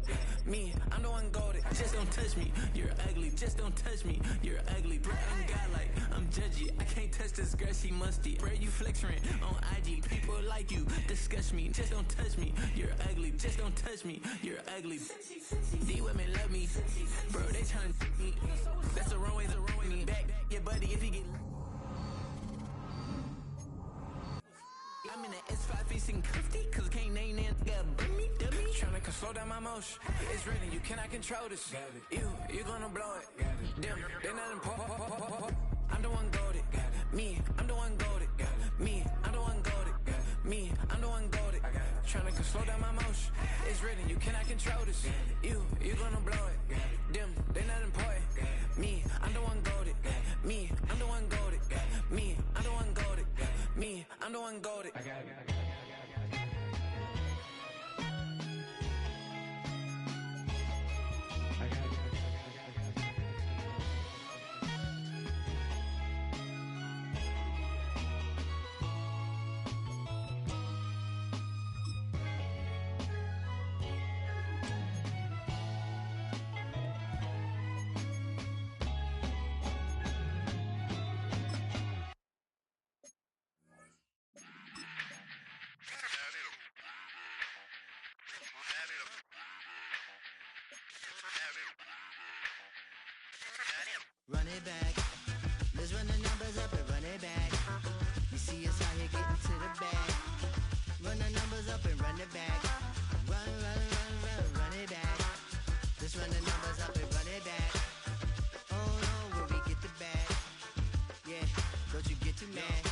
Me, I'm the one goated. Just don't touch me, you're ugly. Just don't touch me, you're ugly. Bro, I'm godlike, I'm judgy. I can't touch this girl, she musty. Bro, you flexing on IG. People like you disgust me. Just don't touch me, you're ugly. Just don't touch me, you're ugly. These women love me, bro. They tryna me. That's the wrong way, the wrong way. Back your buddy if he get. I'm in the S5 facing cuffy, cause can't name that gotta burn me, dummy. Tryna slow down my motion. It's written, you cannot control this. You gonna blow it. Them, they not important. I'm the one goated. Me, I'm the one goated. Me, I'm the one goated. Me, I'm the one goated. Tryna slow down my motion. It's written, you cannot control this. You gonna blow it. Them, they not important. Me, I'm the one goated. Me, I'm the one goated. Me, I'm the one goated. Me, I'm the one goated. Run it back. Let's run the numbers up and run it back. You see us out here getting to the bag. Run the numbers up and run it back. Run it back. Let's run the numbers up and run it back. Oh no, when we get the bag. Yeah, don't you get too mad.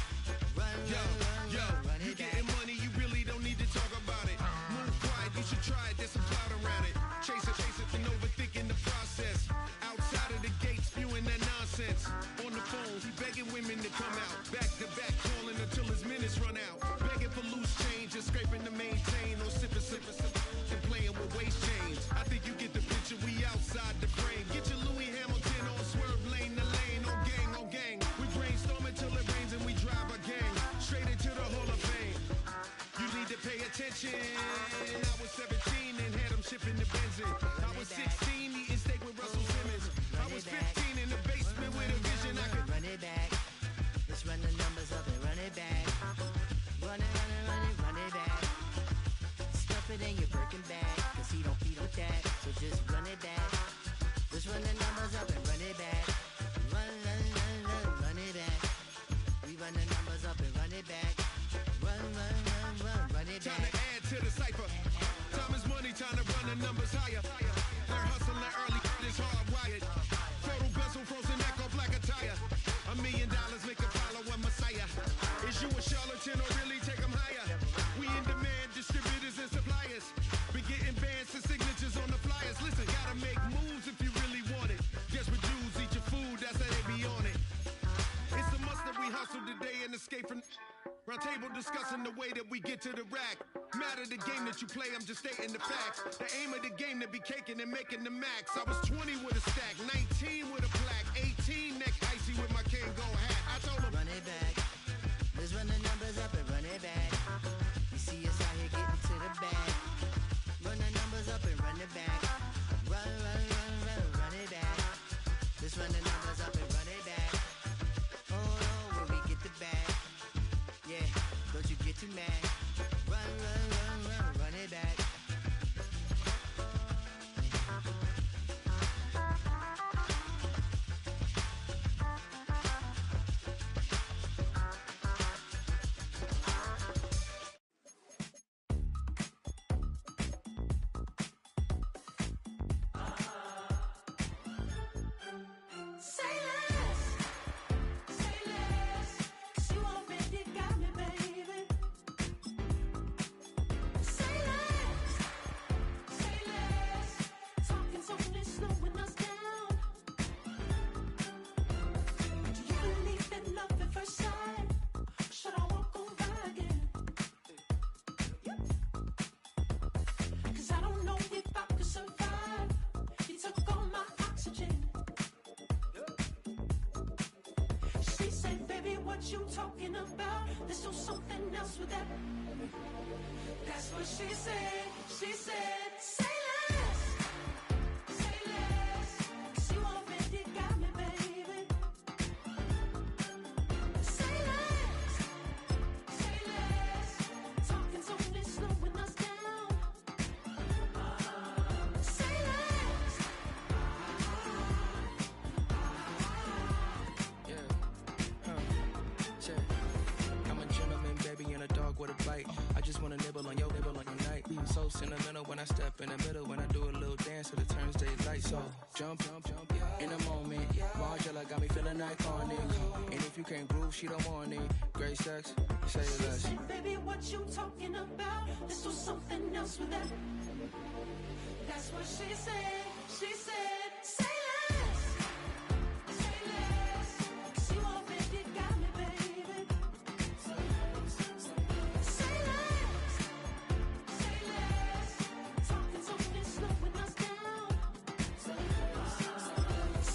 Run it back. You getting money, you really don't need to talk about it. Move quiet, you should try it, there's some clout around it. Chase it, and overthinking the process. Outside of the gate, spewing that nonsense. On the phone, he begging women to come out. Back to back, calling until his minutes run out. Begging for loose change and scraping to maintain. Or sipping, and playing with waist chains. I think you get the picture, we outside the frame. Get your Louis Hamilton on swerve lane to lane. On gang. We brainstorm until it rains and we drive a gang. Straight into the Hall of Fame. You need to pay attention. I was 17 and had them shipping the Benzin. I was 16 eating steak with Russell Simmons. I was 15 in the basement with a vision. I could run it back. Let's run the numbers up and run it back. Run it back. Stuff it in your Birkin bag, cause he don't feed with that. So just run it back. Let's run the numbers up and run it back. Run it back. We run the numbers up and run it back. Run it back. Time to add to the cipher. Time is money, time to run the numbers higher. Learn hustling early, it's hardwired. Photo bezel, frozen neck or black attire. $1 million make a follow a messiah. Is you a charlatan or really take them higher? We in demand, distributors and suppliers. Be getting bands and signatures on the flyers. Listen, gotta make moves if you really want it. Desperate Jews eat your food, that's how they be on it. It's a must that we hustle today and escape from... Round table discussing the way that we get to the rack. Matter the game that you play, I'm just stating the facts. The aim of the game to be caking and making the max. I was 20 with a stack, 19 with a plaque, 18 neck icy with my Kango hat. I told him, run it back. Let's run the numbers up and run it back. You see us out here getting to the bag. Run the numbers up and run it back. Run it back. Let's run the numbers up and run it back. Oh no, when we get the bag. Yeah, don't you get too mad. Run it back. what you talking about. There's still something else with that. That's what she said. She said, say less. Say less. 'Cause you already got me, baby. Say less. Say less. Talking's only slowing us down. Say less. I'm a gentleman, baby, and a dog with a bite. I just wanna nibble on your night. So sentimental when I step in the middle. When I do a little dance, till it turns daylight. So jump, in a moment. Margella got me feeling iconic. And if you can't groove, she don't want it. Great sex, say less. She said, baby, what you talking about? There's still something else with that. That's what she said. She said, say less. Say less. 'Cause you already got me, baby. Say less. Say less. Talking's only slowing us down. Say less.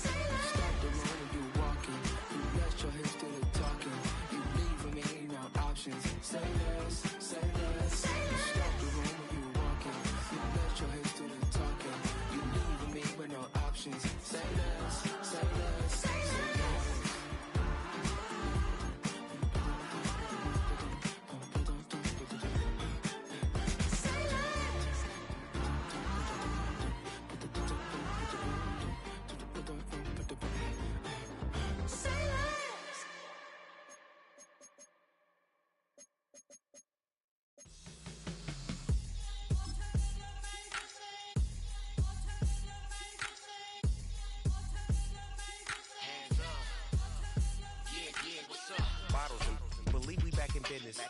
Say less. Stop the road when you walking. You rest your hips to the talking. You leaving me no options. Say less, say less. Say less. Stop the road when you walking. You rest your hips to the talking. You leaving me with no options. Say less, say less. Say less. Say less. Say less. Bottles and believe we back in business.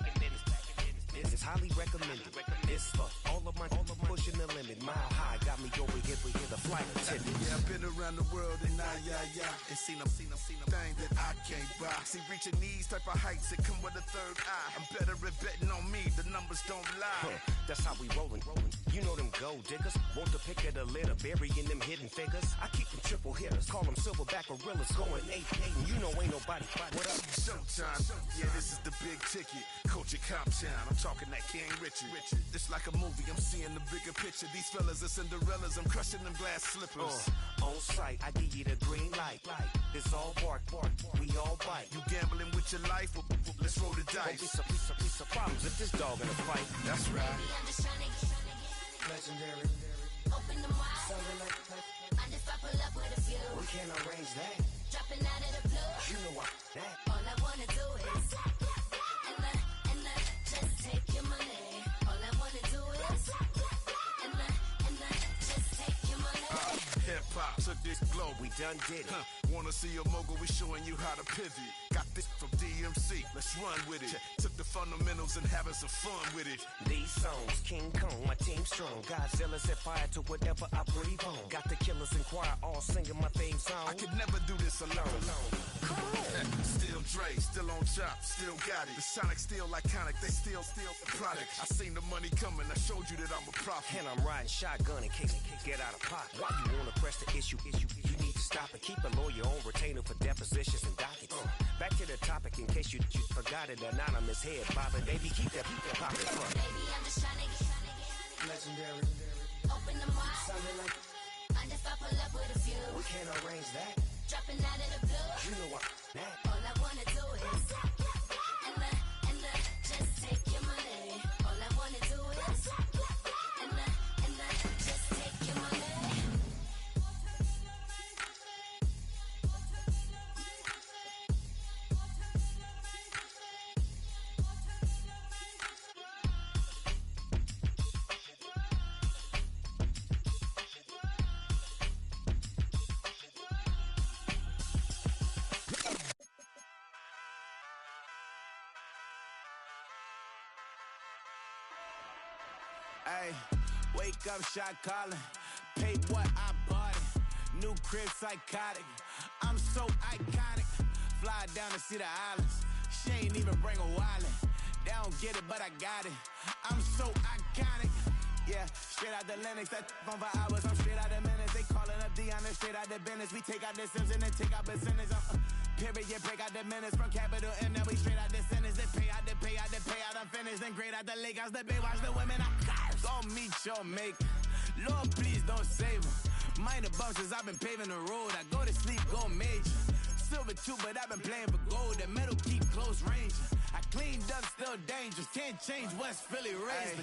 This is highly recommended. This for all of my pushing the limit. Mile high got me over here for the flight attendant. Yeah, I've been around the world and and seen them thing that I can't buy. See, reaching these type of heights, it come with a third eye. I'm better at betting on me, the numbers don't lie. That's how we rollin'. You know them gold diggers. Want to pick at a litter, burying them hidden figures. I keep them triple hitters, call them silverback gorillas, going 8-8. And you know ain't nobody. What up? Showtime. Yeah, this is the big ticket. Culture Cop Town. I'm talking that King Richard. It's like a movie. I'm seeing the bigger picture. These fellas are Cinderellas. I'm crushing them glass slippers. On sight, I give you the green light. It's all bark. We all bite. You gambling with your life? Well, let's roll the dice. Piece of problems if this dog in a fight. That's right. Baby, I'm just trying to Legendary. open them wide. Something like And if I pull up with a few, we can't arrange that. dropping out of the blue. You know what? That. All I wanna do is and just take your money. All I wanna do is and just take your money. Hip hop took this globe. We done did it. Wanna see a mogul? We showing you how to pivot. Got this from DMC. Let's run with it. Took the fundamentals and having some fun with it. These songs, King Kong, my team strong. Godzilla set fire to whatever I breathe on. Got the killers in choir all singing my theme song. I could never do this alone. Still Dre, still on top, still got it. The Sonic still iconic, they still the product. I seen the money coming, I showed you that I'm a prophet. And I'm riding shotgun in case it get out of pocket. Why you wanna press the issue? You need to stop it. Keep a lawyer on retainer for depositions and dockets. Back to the topic in case you forgot it. Anonymous head bobbing, baby, keep that popping. Baby, I'm just trying to get Legendary. open them wide. Something like And if I pull up with a few, we can't arrange that. dropping out of the blue. You know what? That. All I wanna do is and just take your money. All I wanna do is and just take your money. Hey, wake up, shot calling. Paid what I bought it. New crib psychotic. I'm so iconic. Fly down to see the islands. She ain't even bring a wallet. They don't get it, but I got it. I'm so iconic. Yeah, straight out the Lennox, that on for hours. I'm straight out the minutes. They calling up Deanna, straight out the business. We take out the Sims and then take out percentage. Period, get break out the minutes from capital M. Now we straight out the sentence. They pay out, I'm finished. Then great out the lake house, the bay, watch the women. I gon' meet your maker. Lord, please don't save them. Minor bumps, I've been paving the road. I go to sleep, go major. Silver too, but I've been playing for gold. The metal keep close range. I cleaned up, still dangerous. Can't change West Philly raised.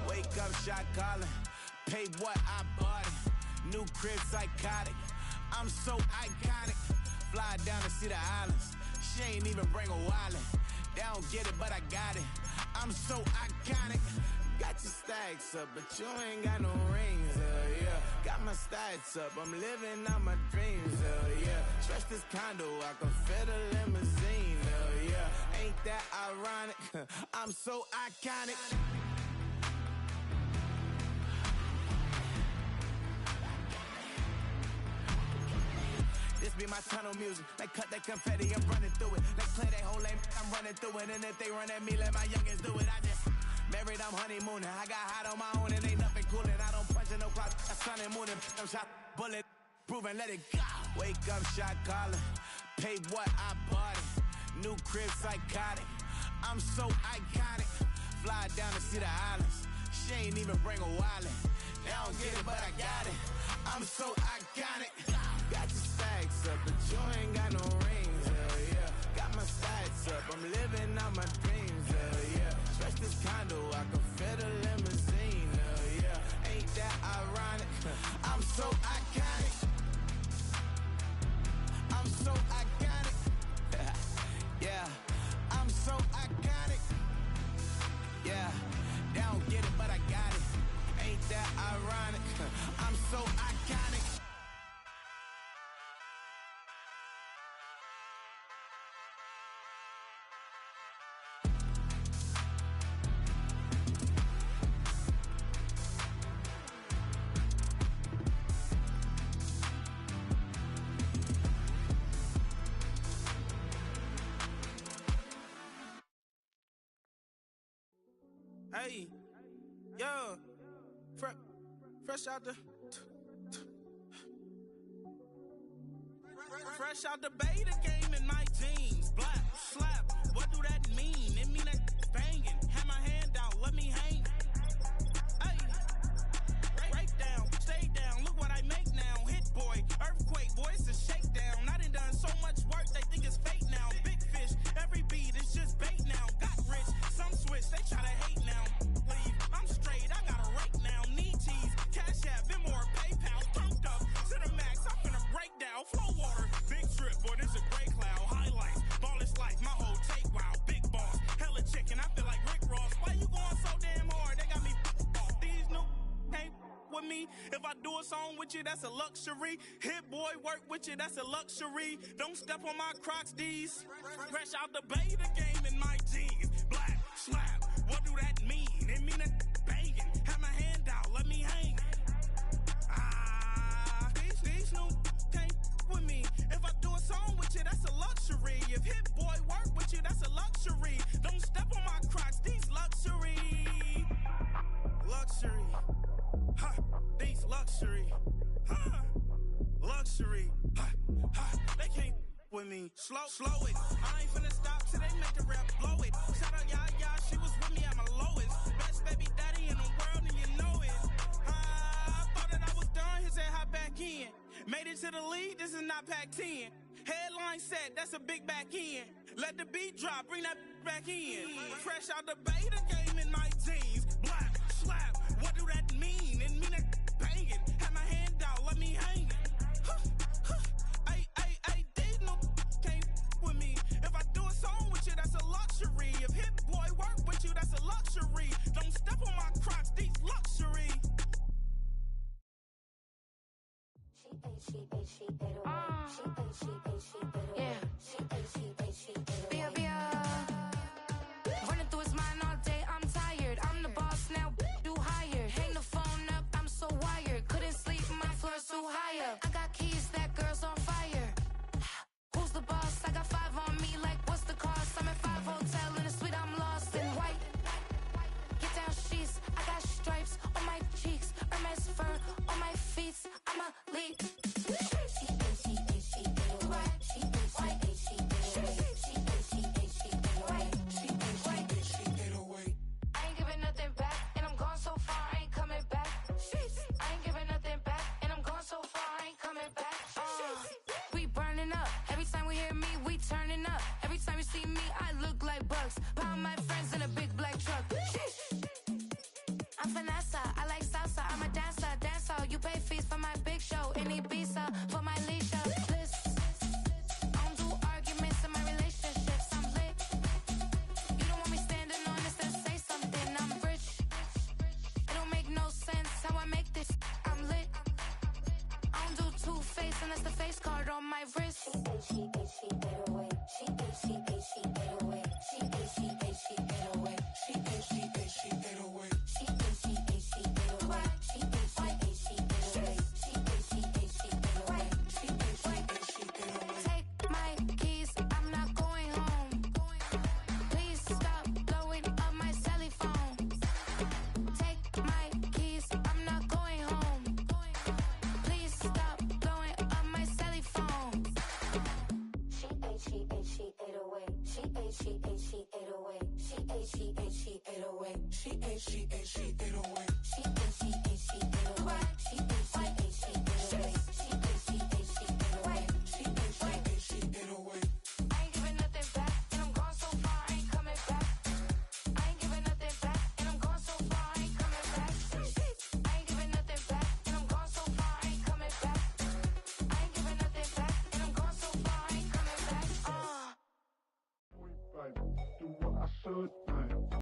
Wake up, shot calling. Pay what I bought it. New crib, psychotic. I'm so iconic. Fly down to see the islands. She ain't even bring a wallet. They don't get it, but I got it. I'm so iconic. Got your stacks up, but you ain't got no rings, yeah. Got my stats up, I'm living out my dreams, yeah. Stretch this condo, I can fit a limousine, yeah. Ain't that ironic? I'm so iconic. This be my tunnel music. They cut that confetti, I'm running through it. They play that whole lane, I'm running through it. And if they run at me, let my youngins do it. I just married, I'm honeymooning. I got hot on my own and ain't nothing coolin'. I don't punch in no clock, I sun and moonin'. I'm shot, bullet, proven, let it go. Wake up, shot calling. Pay what I bought it. New crib, psychotic. I'm so iconic. Fly down to see the islands. She ain't even bring a wallet. They don't get it, but I got it. I'm so iconic. Got your stacks up, but you ain't got no rings, yeah. Got my stats up, I'm living out my dreams, yeah. Stretch this condo, I can fit a limousine, yeah. Ain't that ironic? I'm so iconic. I'm so iconic. Yeah, I'm so iconic. Yeah, they don't get it, but I got it. Ain't that ironic? I'm so iconic. Hey, yo, fresh out the fresh out the beta game in my jeans. Black slap, what do that mean? It mean that banging. Have my hand out, let me hang. Hey, break down, stay down. Look what I make now. Hit boy, earthquake, boy, it's a shakedown. I done so much work, they think it's fake now. Big fish, every beat is just bait now. Got rich, some switch, they try to hate now. Leave, I'm straight, I got a rake now. Need cheese, cash app, been more PayPal. Turned up to the max, I'm finna break down. Flow water, big trip, boy, this a gray cloud. Highlights, ball is life, my whole take wild. Big boss, hella chicken, I feel like Rick Ross. Why you going so damn hard? They got me off. These new can't with me. If I do a song with you, that's a luxury. Hit boy, work with you, that's a luxury. Don't step on my Crocs, these. Fresh out the beta game in my jeans. Black slap, what do that mean? It mean that banging. Have my hand out, let me hang. These new can't with me. If I do a song with you, that's a luxury. If Hit Boy work with you, that's a luxury. Don't step on my Crocs, these luxury. Luxury. Ha, these luxury. Ha, luxury. Ha, ha, they can't with me. Slow it. I ain't finna stop till they make the rap blow it. Shout out Yaya, she was with me at my lowest. Best baby daddy in the world and you know it. I thought that I was done, he said hop back in. Made it to the lead, this is not Pac-10. Headline set, that's a big back end. Let the beat drop, bring that back in. Fresh out the beta game in my jeans. Black slap, what do that mean? It mean that banging. Have my hand out, let me hang. These no can't with me. If I do a song with you, that's a luxury. If Hit Boy work with you, that's a luxury. Don't step on my Crocs, these luxury. Running through his mind all day, I'm tired. I'm the boss now, do higher. Hang the phone up, I'm so wired. Couldn't sleep, my floor's too higher. I got keys, that girl's on fire. Who's the boss? I got 5 on me, like what's the cost? I'm at 5 hotel in a suite, I'm lost in white. Get down sheets, I got stripes on my cheeks. Hermes fur on my feet, I'm a lead. She she ate, she ate away. She ate, she ate, she ate away. She ate, she ate, she ate away. She ate, she ate, she ate away. She ate, she ate, she ate away. She ate, she ate, she ate away. She ate, she ate, she ate away. She ate, she ate, she ate away. I ain't giving nothing back, and I'm gone so far, I ain't coming back. I ain't giving nothing back, and I'm gone so far, I ain't coming back. I ain't giving nothing back, and I'm gone so far, I ain't coming back. I ain't giving nothing back, and I'm gone so far, I ain't coming back. Do what I